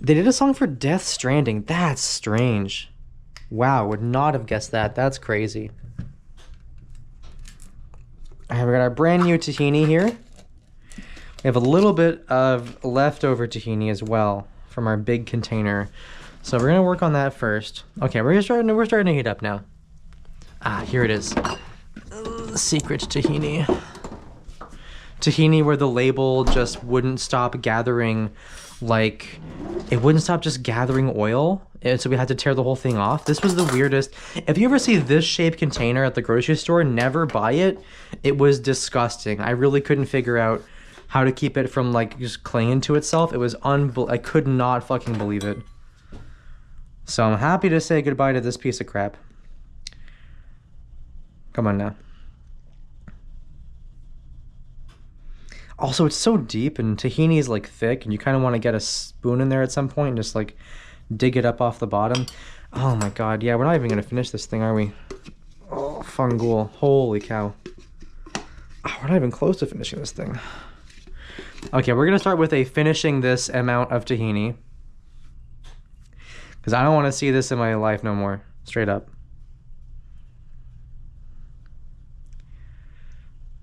They did a song for Death Stranding. That's strange. Wow, would not have guessed that. That's crazy. All right, we got our brand new tahini here. We have a little bit of leftover tahini as well from our big container. So we're gonna work on that first. Okay, we're starting to heat up now. Ah, here it is. Secret tahini. Tahini where the label just wouldn't stop gathering, like, it wouldn't stop just gathering oil. And so we had to tear the whole thing off. This was the weirdest. If you ever see this shaped container at the grocery store, never buy it. It was disgusting. I really couldn't figure out how to keep it from like just clinging to itself. It was I could not fucking believe it. So I'm happy to say goodbye to this piece of crap. Come on now. Also, it's so deep and tahini is like thick and you kind of want to get a spoon in there at some point and just like dig it up off the bottom. Oh my god, yeah, we're not even going to finish this thing, are we? Oh, fungool. Holy cow. Oh, we're not even close to finishing this thing. Okay, we're going to start with a finishing this amount of tahini. Because I don't want to see this in my life no more. Straight up.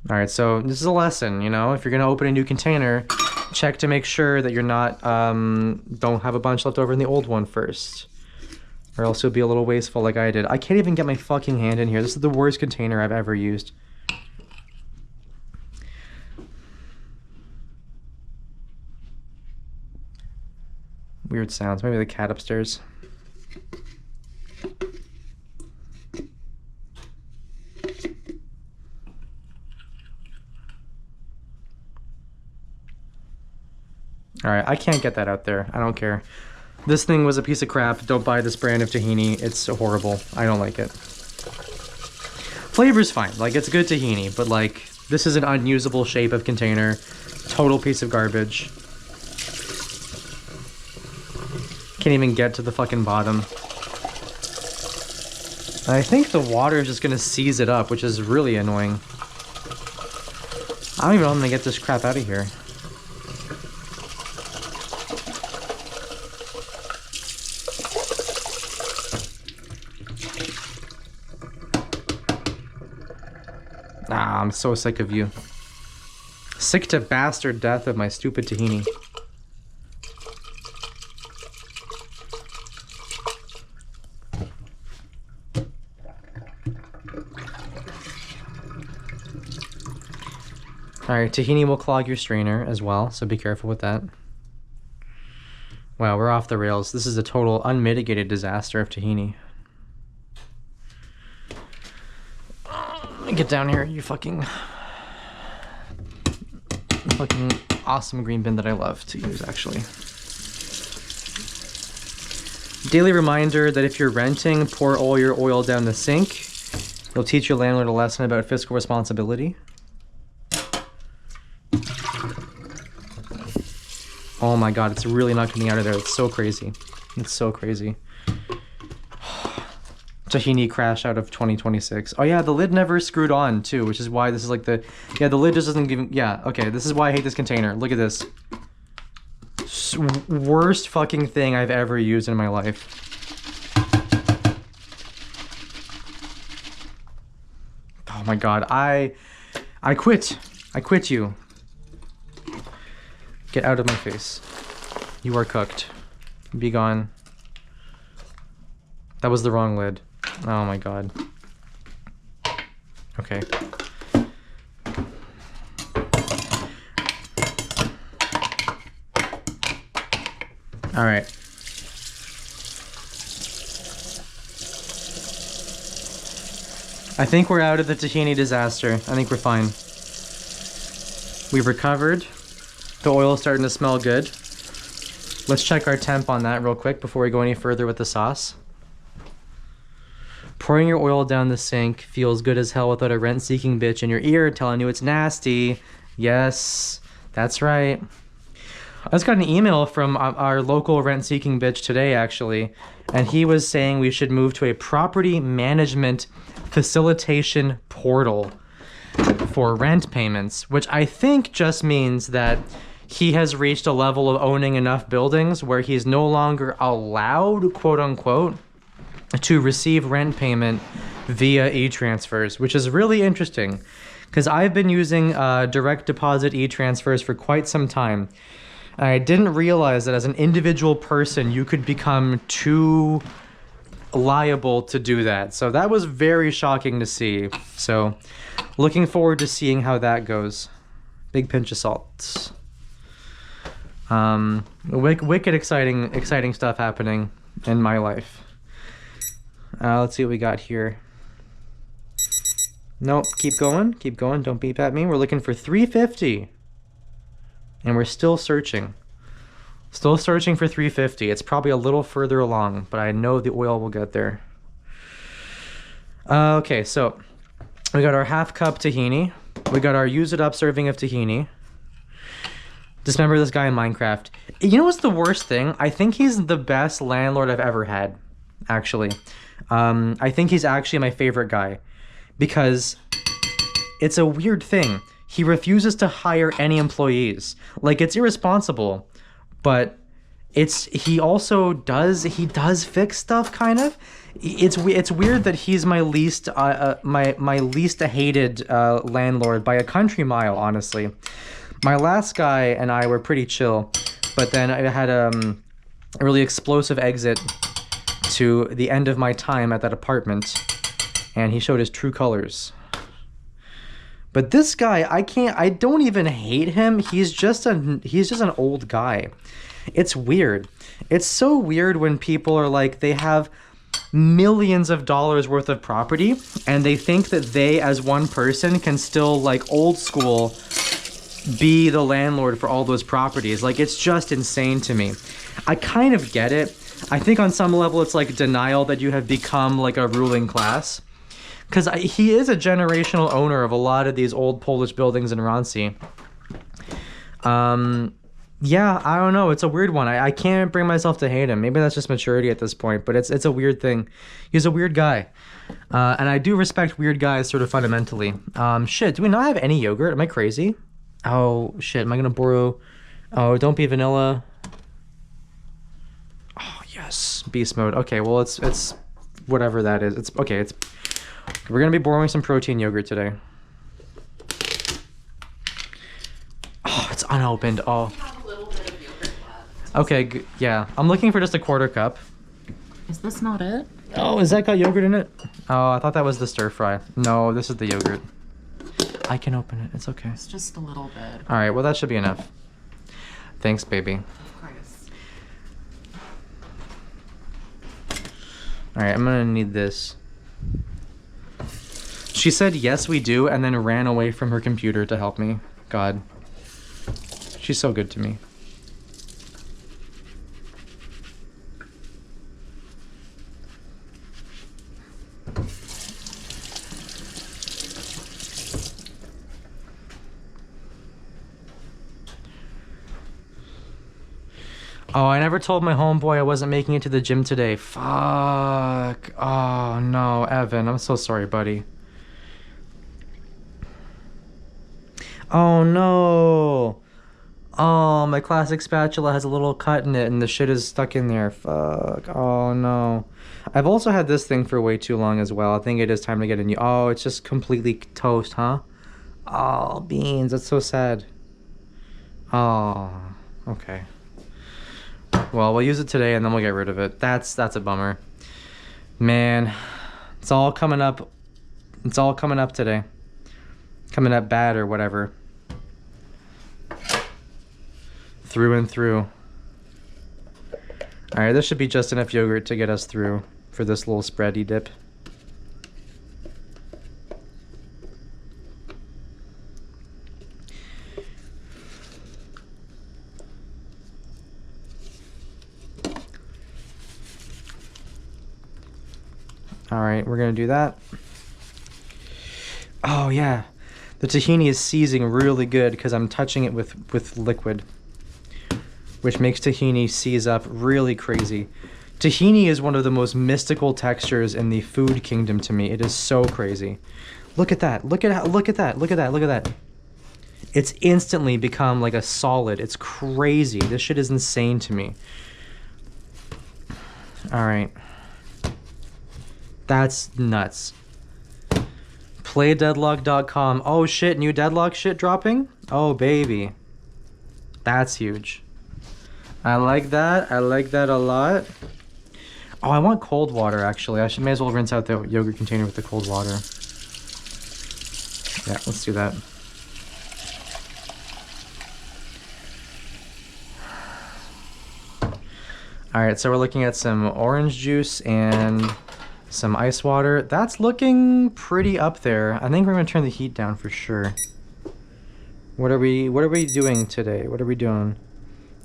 Alright, so this is a lesson, you know? If you're going to open a new container, check to make sure that you're not, don't have a bunch left over in the old one first. Or else you'll be a little wasteful like I did. I can't even get my fucking hand in here. This is the worst container I've ever used. Weird sounds. Maybe the cat upstairs. Alright, I can't get that out there. I don't care. This thing was a piece of crap. Don't buy this brand of tahini. It's horrible. I don't like it. Flavor's fine. Like, it's good tahini, but like, this is an unusable shape of container. Total piece of garbage. Can't even get to the fucking bottom. I think the water is just gonna seize it up, which is really annoying. I don't even know how I'm gonna get this crap out of here. Ah, I'm so sick of you. Sick to bastard death of my stupid tahini. Alright, tahini will clog your strainer as well, so be careful with that. Wow, we're off the rails. This is a total unmitigated disaster of tahini. Get down here, you fucking awesome green bin that I love to use, actually. Daily reminder that if you're renting, pour all your oil down the sink. You'll teach your landlord a lesson about fiscal responsibility. Oh my god, it's really not getting out of there. It's so crazy. It's so crazy. Tahini crash out of 2026. Oh yeah, the lid never screwed on too, which is why this is like the... Yeah, the lid just doesn't even... Yeah, okay, this is why I hate this container. Look at this. Worst fucking thing I've ever used in my life. Oh my god, I quit. I quit you. Get out of my face. You are cooked. Be gone. That was the wrong lid. Oh my god. Okay. Alright. I think we're out of the tahini disaster. I think we're fine. We've recovered. The oil is starting to smell good. Let's check our temp on that real quick before we go any further with the sauce. Pouring your oil down the sink feels good as hell without a rent-seeking bitch in your ear telling you it's nasty. Yes, That's right. I just got an email from our local rent-seeking bitch today, actually, and he was saying we should move to a property management facilitation portal for rent payments, which I think just means that he has reached a level of owning enough buildings where he's no longer allowed, quote unquote, to receive rent payment via e-transfers, which is really interesting because I've been using direct deposit e-transfers for quite some time. And I didn't realize that as an individual person, you could become too liable to do that. So that was very shocking to see. So looking forward to seeing how that goes. Big pinch of salt. Wicked exciting stuff happening in my life. Let's see what we got here. Nope, keep going, don't beep at me. We're looking for 350. And we're still searching. Still searching for 350. It's probably a little further along, but I know the oil will get there. Okay, so we got our half cup tahini. We got our use it up serving of tahini. Dismember this guy in Minecraft. You know what's the worst thing? I think he's the best landlord I've ever had, actually. I think he's actually my favorite guy because it's a weird thing. He refuses to hire any employees. Like, it's irresponsible, but he does fix stuff, kind of. It's weird that he's my least my least hated landlord by a country mile, honestly. My last guy and I were pretty chill, but then I had a really explosive exit to the end of my time at that apartment, and he showed his true colors. But this guy, I don't even hate him. He's just an old guy. It's weird. It's so weird when people are like, they have millions of dollars worth of property and they think that they as one person can still, like, old school be the landlord for all those properties. Like, it's just insane to me. I kind of get it. I think on some level it's like denial that you have become like a ruling class. Because he is a generational owner of a lot of these old Polish buildings in Rancy. Yeah, I don't know. It's a weird one. I can't bring myself to hate him. Maybe that's just maturity at this point, but it's a weird thing. He's a weird guy. And I do respect weird guys sort of fundamentally. Shit, do we not have any yogurt? Am I crazy? Oh, shit, am I going to borrow... Oh, don't be vanilla. Oh, yes. Beast mode. Okay, well, it's whatever that is. It's okay, we're going to be borrowing some protein yogurt today. Oh, it's unopened. Oh. We have a little bit of yogurt left. Okay, yeah. I'm looking for just a quarter cup. Is this not it? Oh, has that got yogurt in it? Oh, I thought that was the stir fry. No, this is the yogurt. I can open it. It's okay. It's just a little bit. All right, well, that should be enough. Thanks, baby. Of course. All right, I'm going to need this. She said, yes, we do, and then ran away from her computer to help me. God. She's so good to me. Oh, I never told my homeboy I wasn't making it to the gym today. Fuck. Oh, no, Evan. I'm so sorry, buddy. Oh, no. Oh, my classic spatula has a little cut in it and the shit is stuck in there. Fuck. Oh, no. I've also had this thing for way too long as well. I think it is time to get a new... Oh, it's just completely toast, huh? Oh, beans. That's so sad. Oh, okay. Well, we'll use it today and then we'll get rid of it. That's a bummer. Man, it's all coming up. It's all coming up today. Coming up bad or whatever. Through and through. Alright, this should be just enough yogurt to get us through for this little spready dip. Alright, we're gonna do that. Oh, yeah. The tahini is seizing really good because I'm touching it with liquid, which makes tahini seize up really crazy. Tahini is one of the most mystical textures in the food kingdom to me. It is so crazy. Look at that. Look at that. Look at that. Look at that. It's instantly become like a solid. It's crazy. This shit is insane to me. All right. That's nuts. Playdeadlock.com. Oh shit, new deadlock shit dropping? Oh baby. That's huge. I like that. I like that a lot. Oh, I want cold water actually. May as well rinse out the yogurt container with the cold water. Yeah, let's do that. All right, so we're looking at some orange juice and some ice water. That's looking pretty up there. I think we're gonna turn the heat down for sure. What are we doing today? What are we doing?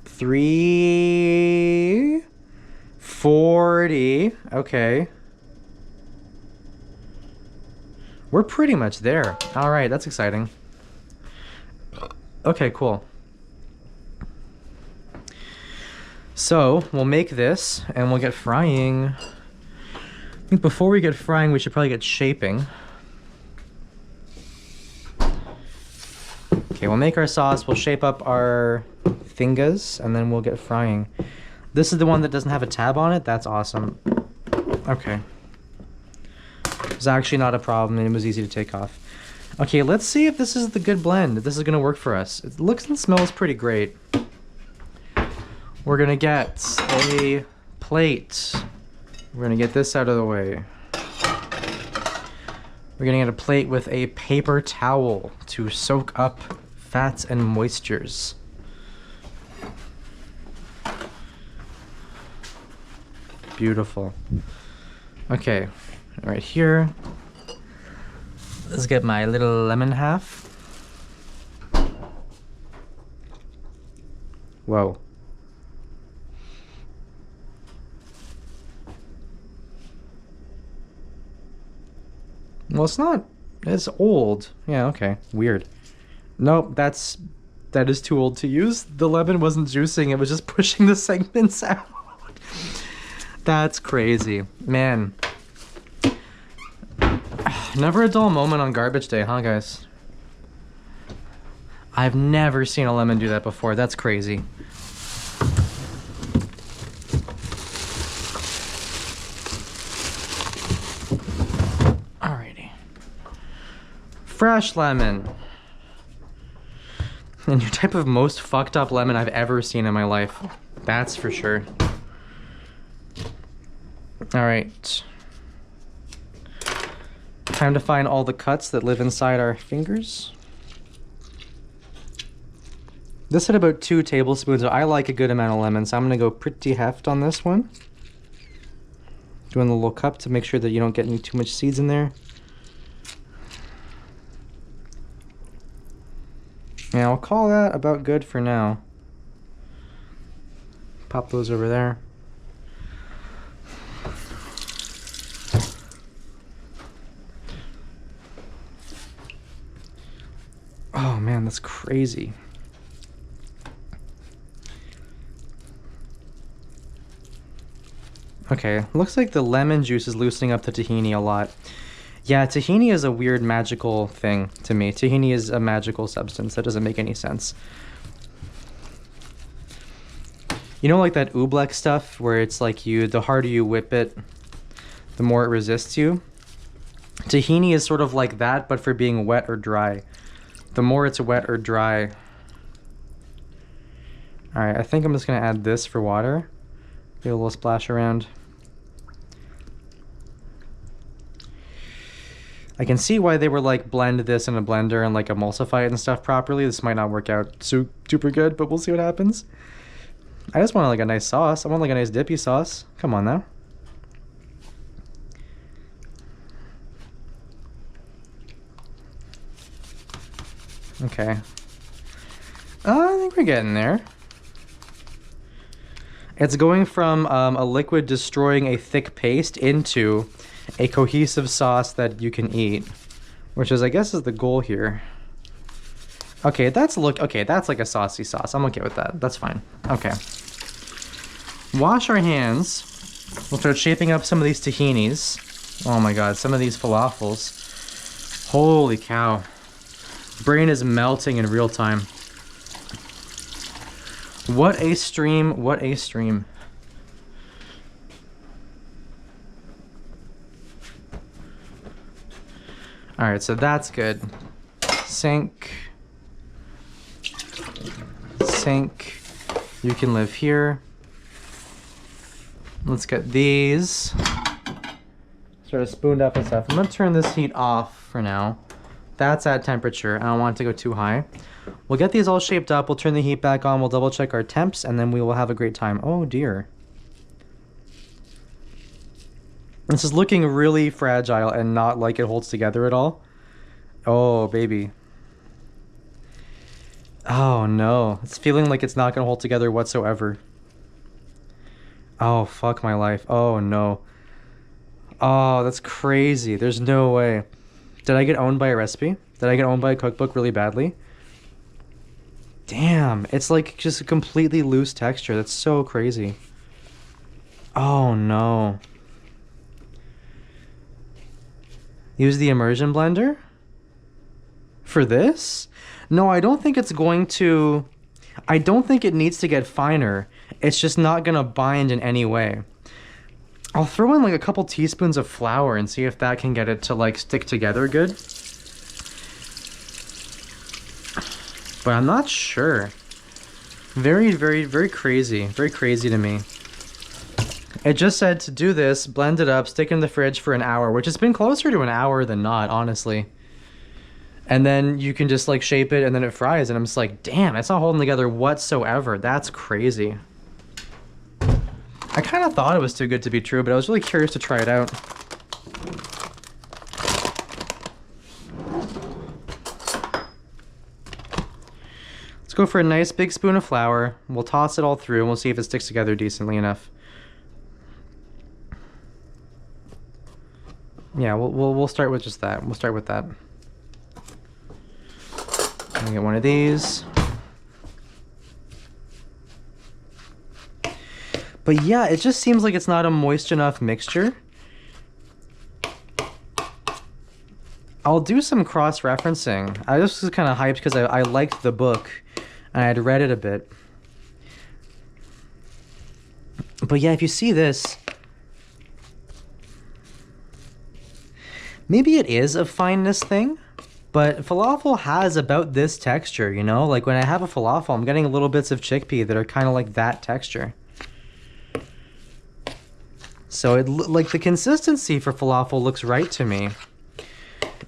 340. Okay. We're pretty much there. All right, that's exciting. Okay, cool. So we'll make this and we'll get frying. I think before we get frying, we should probably get shaping. Okay, we'll make our sauce, we'll shape up our fingers, and then we'll get frying. This is the one that doesn't have a tab on it. That's awesome. Okay. It's actually not a problem, and it was easy to take off. Okay, let's see if this is the good blend, if this is gonna work for us. It looks and smells pretty great. We're gonna get a plate. We're gonna get this out of the way. We're gonna get a plate with a paper towel to soak up fats and moistures. Beautiful. Okay, right here. Let's get my little lemon half. Whoa. Well, it's not. It's old. Yeah, okay. Weird. Nope, that is too old to use. The lemon wasn't juicing, it was just pushing the segments out. That's crazy. Man. Never a dull moment on garbage day, huh, guys? I've never seen a lemon do that before. That's crazy. Fresh lemon. And your type of most fucked up lemon I've ever seen in my life. That's for sure. Alright. Time to find all the cuts that live inside our fingers. This had about 2 tablespoons, so I like a good amount of lemon, so I'm gonna go pretty heft on this one. Doing the little cup to make sure that you don't get any too much seeds in there. Yeah, I'll call that about good for now. Pop those over there. Oh man, that's crazy. Okay, looks like the lemon juice is loosening up the tahini a lot. Yeah, tahini is a weird magical thing to me. Tahini is a magical substance. That doesn't make any sense. You know, like that oobleck stuff where it's like the harder you whip it, the more it resists you? Tahini is sort of like that, but for being wet or dry. The more it's wet or dry. Alright, I think I'm just going to add this for water. Get a little splash around. I can see why they were like blend this in a blender and like emulsify it and stuff properly. This might not work out super good, but we'll see what happens. I just want like a nice sauce. I want like a nice dippy sauce. Come on now. Okay. I think we're getting there. It's going from a liquid destroying a thick paste into a cohesive sauce that you can eat, which is, I guess, is the goal here. Okay, that's like a saucy sauce. I'm okay with that. That's fine. Okay. Wash our hands. We'll start shaping up some of these tahinis. Oh my god, some of these falafels. Holy cow. Brain is melting in real time. What a stream, what a stream. Alright, so that's good. Sink. Sink. You can live here. Let's get these. Sort of spooned up and stuff. I'm gonna turn this heat off for now. That's at temperature. I don't want it to go too high. We'll get these all shaped up. We'll turn the heat back on. We'll double check our temps, and then we will have a great time. Oh dear. This is looking really fragile and not like it holds together at all. Oh, baby. Oh no. It's feeling like it's not gonna hold together whatsoever. Oh, fuck my life. Oh no. Oh, that's crazy. There's no way. Did I get owned by a recipe? Did I get owned by a cookbook really badly? Damn, it's like just a completely loose texture. That's so crazy. Oh no. Use the immersion blender? For this? No, I don't think it's going to... I don't think it needs to get finer. It's just not gonna bind in any way. I'll throw in like a couple teaspoons of flour and see if that can get it to like stick together good. But I'm not sure. Very, very, very crazy. Very crazy to me. It just said to do this, blend it up, stick it in the fridge for an hour, which has been closer to an hour than not, honestly. And then you can just like shape it and then it fries, and I'm just like, damn, it's not holding together whatsoever. That's crazy. I kind of thought it was too good to be true, but I was really curious to try it out. Let's go for a nice big spoon of flour. We'll toss it all through and we'll see if it sticks together decently enough. Yeah, we'll start with just that. We'll start with that. I'll get one of these. But yeah, it just seems like it's not a moist enough mixture. I'll do some cross-referencing. I just was kind of hyped because I liked the book and I had read it a bit. But yeah, if you see this, maybe it is a fineness thing, but falafel has about this texture, you know? Like when I have a falafel, I'm getting little bits of chickpea that are kind of like that texture. So it like the consistency for falafel looks right to me.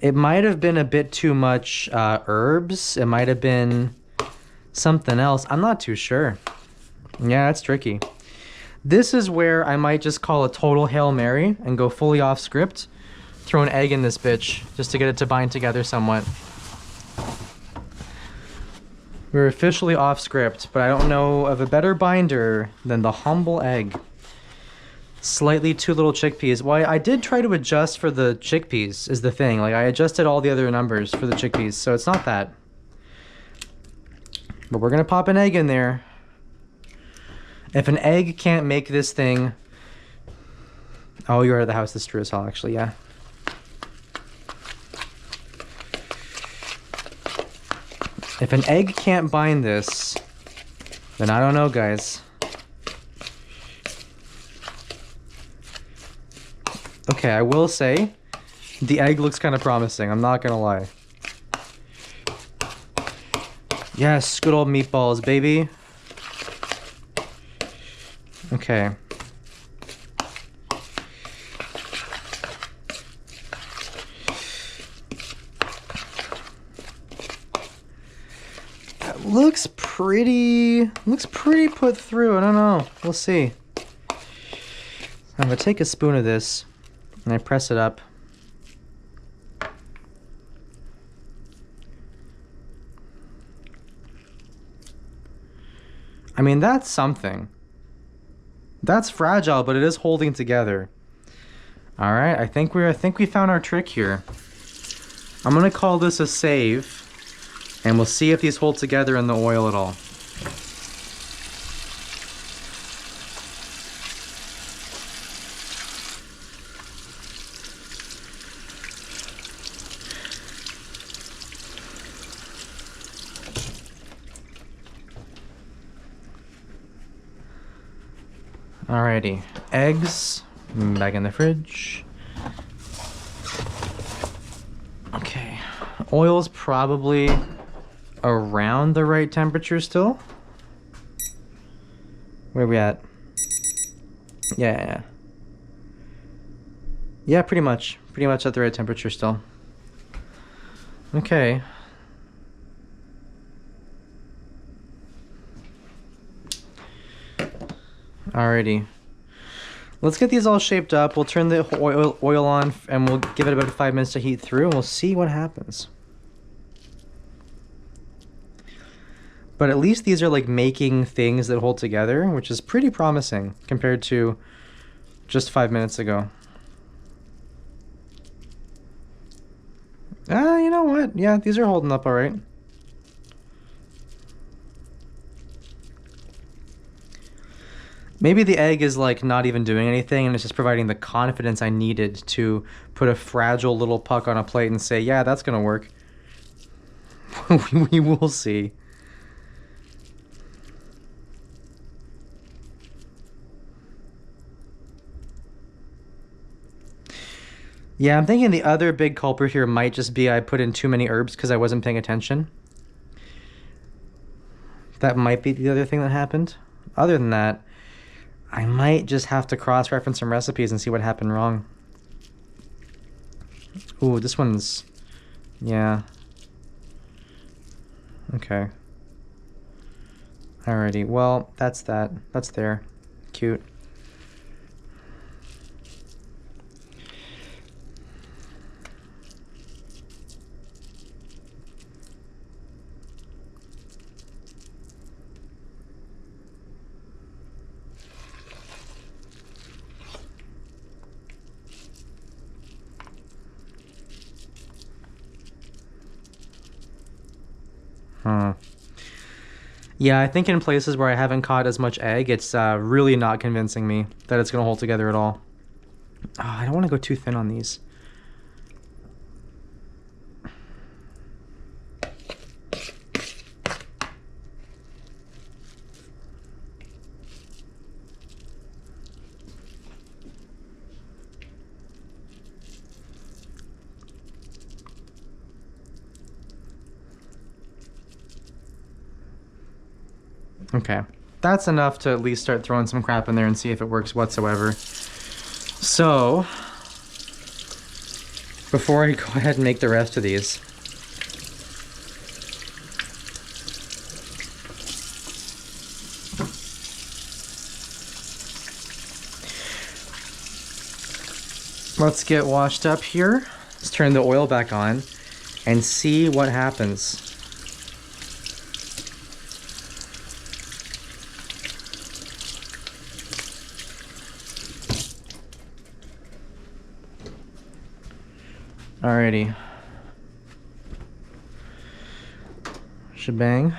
It might have been a bit too much herbs. It might have been something else. I'm not too sure. Yeah, that's tricky. This is where I might just call a total Hail Mary and go fully off script. Throw an egg in this bitch just to get it to bind together somewhat. We're officially off script, but I don't know of a better binder than the humble egg. Slightly too little chickpeas. Well, I did try to adjust for the chickpeas is the thing. Like I adjusted all the other numbers for the chickpeas, so it's not that. But we're gonna pop an egg in there. If an egg can't make this thing... Oh, you're out of the house. This is true as hell, actually, yeah. If an egg can't bind this, then I don't know, guys. Okay, I will say, the egg looks kind of promising. I'm not gonna lie. Yes, good old meatballs, baby. Okay. That looks pretty put through. I don't know. We'll see. I'm gonna take a spoon of this and I press it up. I mean, that's something. That's fragile, but it is holding together. All right, I think we found our trick here. I'm gonna call this a save And we'll see if these hold together in the oil at all. Alrighty, eggs back in the fridge. Okay, oil's probably around the right temperature still. Where are we at? Yeah, pretty much at the right temperature still. Okay. Alrighty. Let's get these all shaped up. We'll turn the oil on and we'll give it about 5 minutes to heat through and we'll see what happens. But at least these are like making things that hold together, which is pretty promising compared to just 5 minutes ago. You know what? Yeah, these are holding up all right. Maybe the egg is like not even doing anything and it's just providing the confidence I needed to put a fragile little puck on a plate and say, yeah, that's gonna work. We will see. Yeah, I'm thinking the other big culprit here might just be I put in too many herbs because I wasn't paying attention. That might be the other thing that happened. Other than that, I might just have to cross-reference some recipes and see what happened wrong. Ooh, this one's... yeah. Okay. Alrighty, well, that's that. That's there. Cute. Yeah, I think in places where I haven't caught as much egg, it's really not convincing me that it's going to hold together at all. Oh, I don't want to go too thin on these. Okay, that's enough to at least start throwing some crap in there and see if it works whatsoever. So, before I go ahead and make the rest of these, let's get washed up here. Let's turn the oil back on and see what happens. Alrighty. Shebang.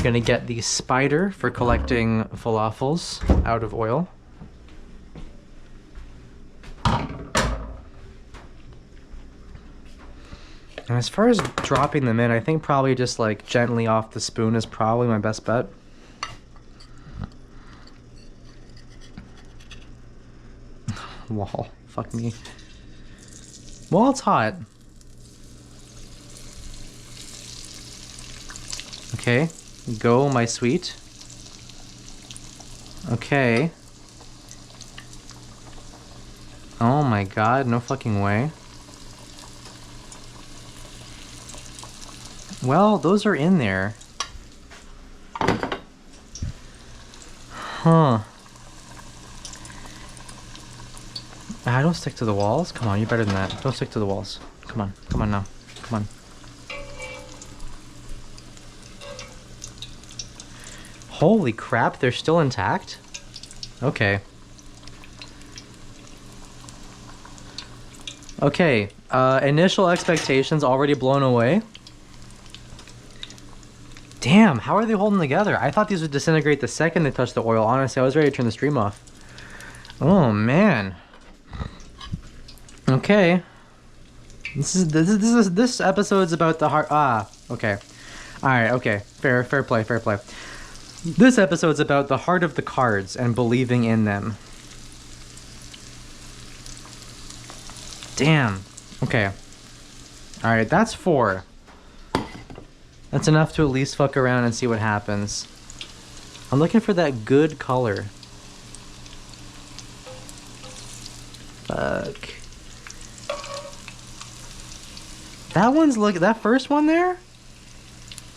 Gonna get the spider for collecting falafels out of oil. And as far as dropping them in, I think probably just like gently off the spoon is probably my best bet. Wall. Fuck me. Well, it's hot. Okay. Go, my sweet. Okay. Oh my god, no fucking way. Well, those are in there. Huh. Don't stick to the walls. Come on, you're better than that. Don't stick to the walls. Come on. Come on now. Come on. Holy crap, they're still intact? Okay. Okay, initial expectations already blown away. Damn, how are they holding together? I thought these would disintegrate the second they touched the oil. Honestly, I was ready to turn the stream off. Oh man. Okay. This episode's about the heart. Okay. All right. Okay. Fair play. This episode's about the heart of the cards and believing in them. Damn. Okay. All right. That's 4. That's enough to at least fuck around and see what happens. I'm looking for that good color. Fuck. That first one there?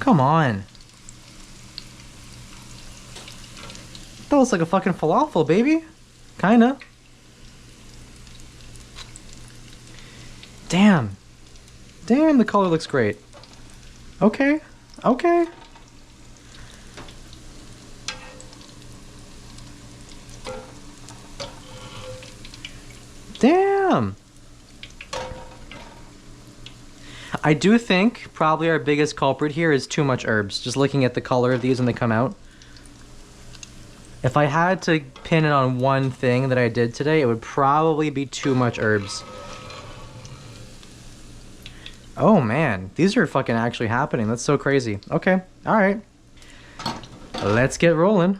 Come on. That looks like a fucking falafel, baby. Kinda. Damn. Damn, the color looks great. Okay. Okay. Damn. I do think probably our biggest culprit here is too much herbs. Just looking at the color of these when they come out. If I had to pin it on one thing that I did today, it would probably be too much herbs. Oh man, these are fucking actually happening. That's so crazy. Okay, alright. Let's get rolling.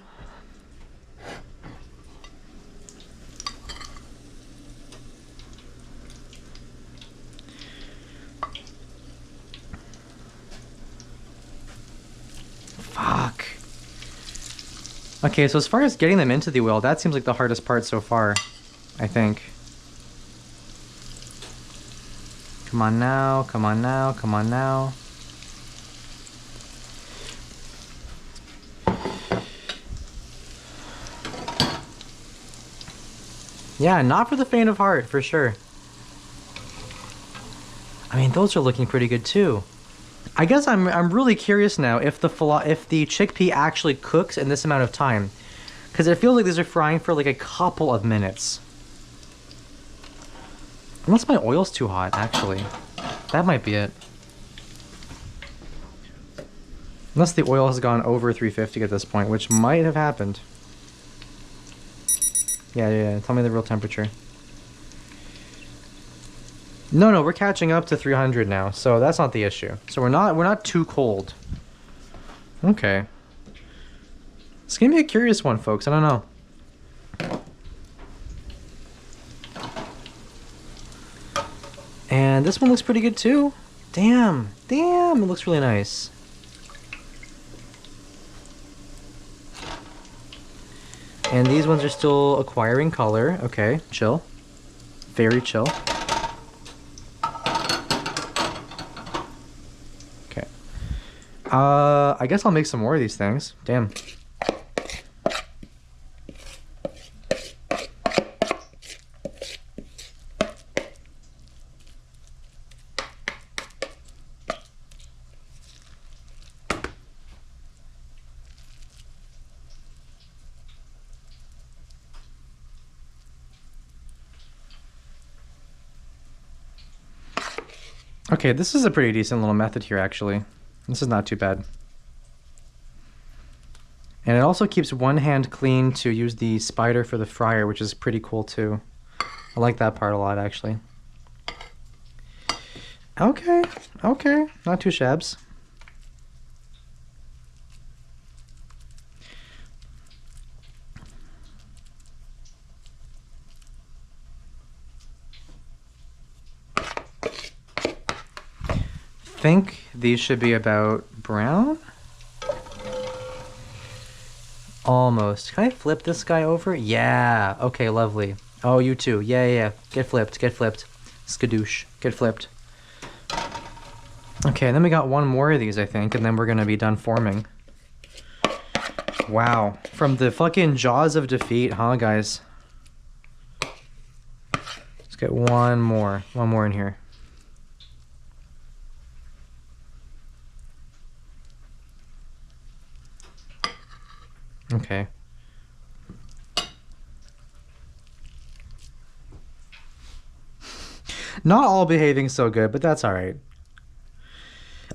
Fuck. Okay, so as far as getting them into the oil, that seems like the hardest part so far, I think. Come on now, come on now, come on now. Yeah, not for the faint of heart, for sure. I mean, those are looking pretty good too. I guess I'm really curious now if the chickpea actually cooks in this amount of time, because it feels like these are frying for like a couple of minutes. Unless my oil's too hot, actually. That might be it. Unless the oil has gone over 350 at this point, which might have happened. Yeah. Tell me the real temperature. No, we're catching up to 300 now, so that's not the issue. So we're not too cold. Okay. It's gonna be a curious one, folks. I don't know. And this one looks pretty good too. Damn, it looks really nice. And these ones are still acquiring color. Okay, chill. Very chill. Okay. I guess I'll make some more of these things. Damn. Okay, this is a pretty decent little method here, actually. This is not too bad. And it also keeps one hand clean to use the spider for the fryer, which is pretty cool, too. I like that part a lot, actually. Okay. Not too shabs. I think these should be about brown. Almost. Can I flip this guy over? Yeah. Okay, lovely. Oh, you too. Yeah. Get flipped. Skadoosh. Get flipped. Okay, then we got one more of these, I think, and then we're gonna be done forming. Wow. From the fucking jaws of defeat, huh, guys? Let's get one more. One more in here. Okay. Not all behaving so good, but that's all right.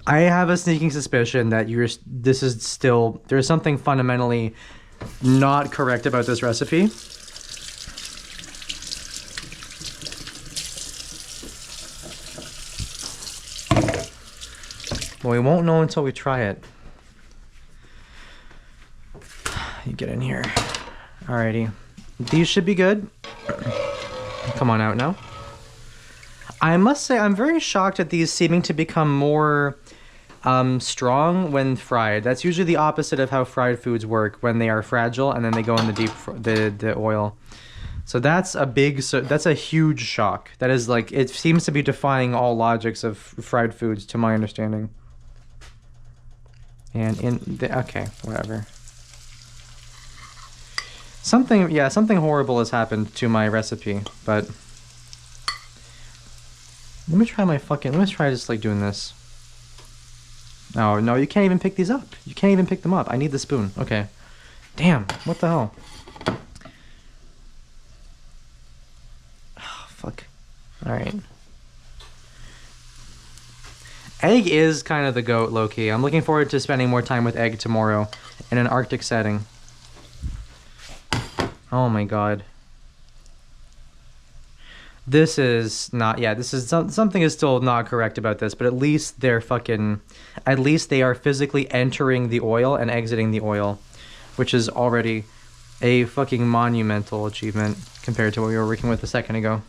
I have a sneaking suspicion that this is still, there's something fundamentally not correct about this recipe. Well, we won't know until we try it. You get in here. Alrighty. These should be good. Come on out now. I must say, I'm very shocked at these seeming to become more strong when fried. That's usually the opposite of how fried foods work, when they are fragile and then they go in the oil. So that's a huge shock. That is like, it seems to be defying all logics of fried foods to my understanding. And okay, whatever. Something horrible has happened to my recipe, but let me try just like doing this. Oh, no, you can't even pick these up. You can't even pick them up. I need the spoon. Okay. Damn, what the hell? Oh, fuck. Alright. Egg is kind of the goat, low-key. I'm looking forward to spending more time with Egg tomorrow in an Arctic setting. Oh my god. This is not, something is still not correct about this, but at least they are physically entering the oil and exiting the oil, which is already a fucking monumental achievement compared to what we were working with a second ago.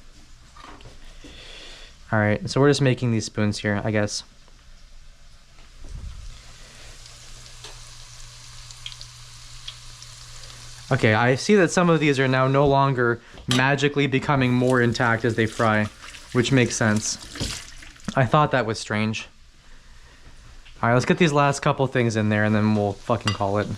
Alright, so we're just making these spoons here, I guess. Okay, I see that some of these are now no longer magically becoming more intact as they fry, which makes sense. I thought that was strange. Alright, let's get these last couple things in there and then we'll fucking call it.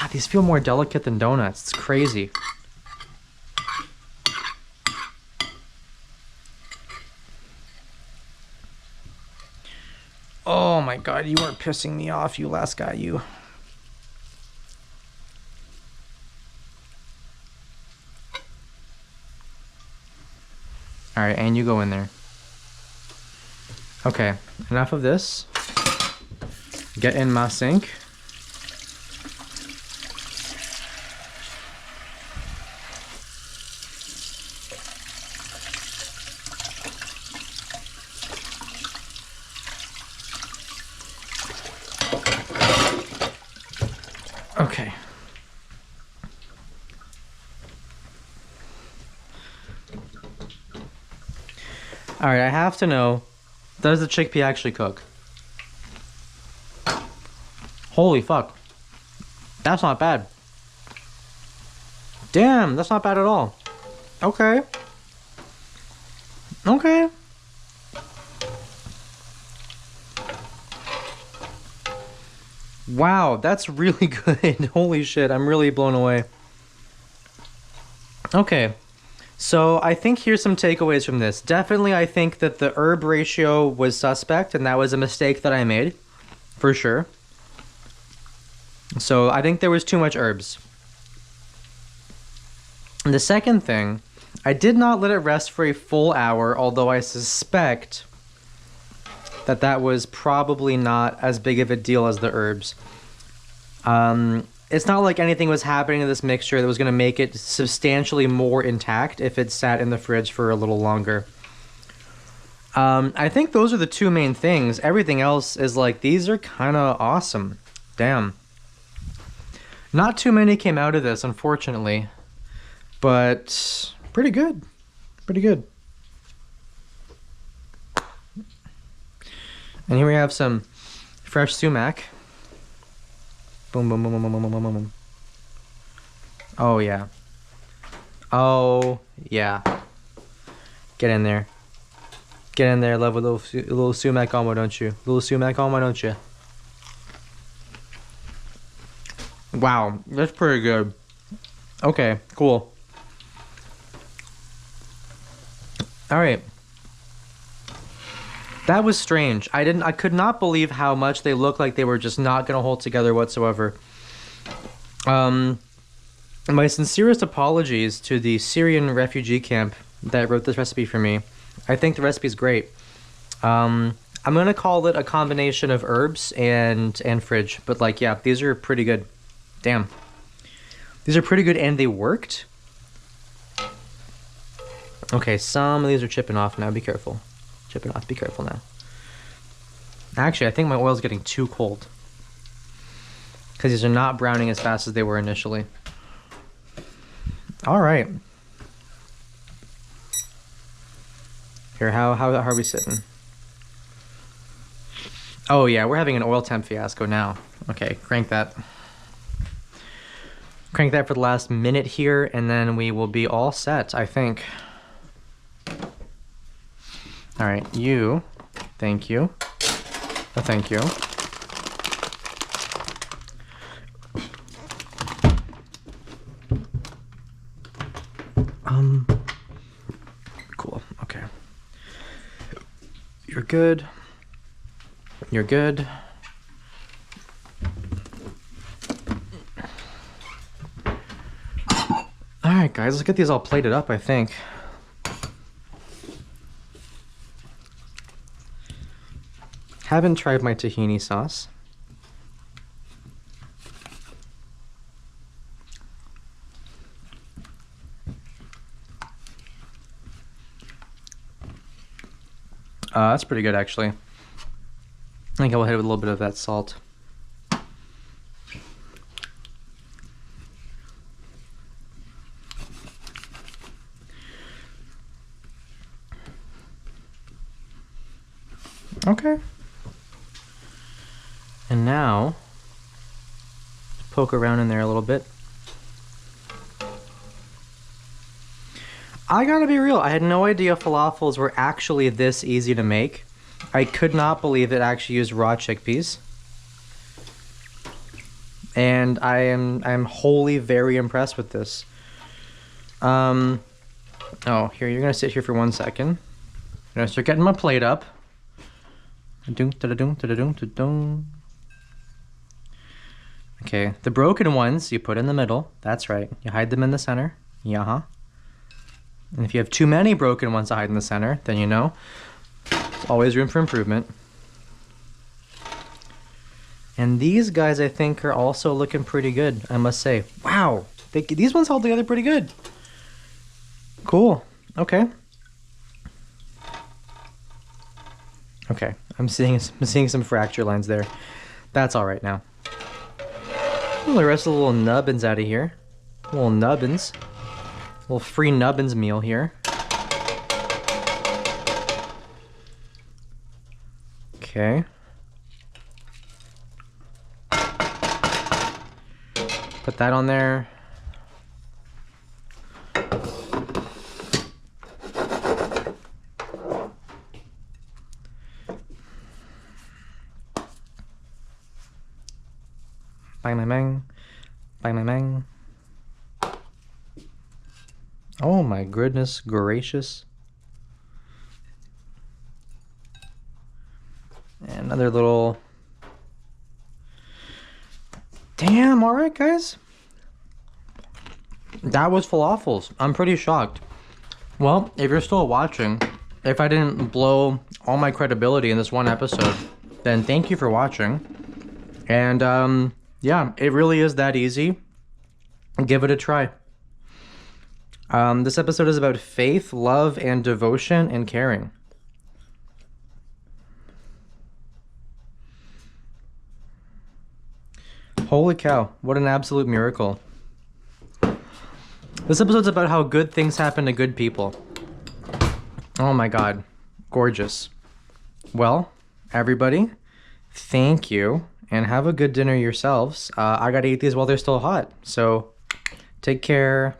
God, these feel more delicate than donuts. It's crazy. Oh my god, you are pissing me off, you last guy, you. Alright, and you go in there. Okay, enough of this. Get in my sink. Okay. Alright, I have to know, does the chickpea actually cook? Holy fuck. That's not bad. Damn, that's not bad at all. Okay. Okay. Wow, that's really good. Holy shit, I'm really blown away. Okay, so I think here's some takeaways from this. Definitely, I think that the herb ratio was suspect, and that was a mistake that I made, for sure. So I think there was too much herbs. And the second thing, I did not let it rest for a full hour, although I suspect that that was probably not as big of a deal as the herbs. It's not like anything was happening in this mixture that was going to make it substantially more intact if it sat in the fridge for a little longer. I think those are the two main things. Everything else is like, these are kind of awesome. Damn. Not too many came out of this, unfortunately. But pretty good. Pretty good. And here we have some fresh sumac. Boom, boom, boom, boom, boom, boom, boom, boom. Oh, yeah. Oh, yeah. Get in there. Get in there, love a little sumac on, why don't you? Little sumac on, why don't you? Wow, that's pretty good. Okay, cool. All right. That was strange. I could not believe how much they looked like they were just not going to hold together whatsoever. My sincerest apologies to the Syrian refugee camp that wrote this recipe for me. I think the recipe's great. I'm going to call it a combination of herbs and fridge, but like, yeah, these are pretty good. Damn. These are pretty good and they worked. Okay, some of these are chipping off now. Be careful. Chipping off. Be careful now. Actually, I think my oil's getting too cold. Because these are not browning as fast as they were initially. All right. Here, how are we sitting? Oh yeah, we're having an oil temp fiasco now. Okay, crank that. Crank that for the last minute here, and then we will be all set, I think. All right, you. Thank you. Oh, thank you. Cool. Okay. You're good. You're good. All right, guys, let's get these all plated up, I think. Haven't tried my tahini sauce. That's pretty good, actually. I think I will hit it with a little bit of that salt. Okay. And now, poke around in there a little bit. I gotta be real, I had no idea falafels were actually this easy to make. I could not believe it actually used raw chickpeas. And I'm wholly very impressed with this. Oh, here, you're gonna sit here for 1 second. I'm gonna start getting my plate up. Okay, the broken ones you put in the middle. That's right. You hide them in the center. Yeah. And if you have too many broken ones to hide in the center, then you know there's always room for improvement. And these guys, I think, are also looking pretty good, I must say. Wow, these ones hold together pretty good. Cool. Okay. Okay, I'm seeing some fracture lines there. That's all right now. Well, the rest of the little nubbins out of here. Little nubbins. Little free nubbins meal here. Okay. Put that on there. Bang, bang, bang. Bang, bang, bang. Oh my goodness gracious. And another little... Damn, alright guys. That was falafels. I'm pretty shocked. Well, if you're still watching, if I didn't blow all my credibility in this one episode, then thank you for watching. And yeah, it really is that easy. Give it a try. This episode is about faith, love, and devotion and caring. Holy cow, what an absolute miracle. This episode's about how good things happen to good people. Oh my god, gorgeous. Well, everybody, thank you, and have a good dinner yourselves. I gotta eat these while they're still hot, so take care.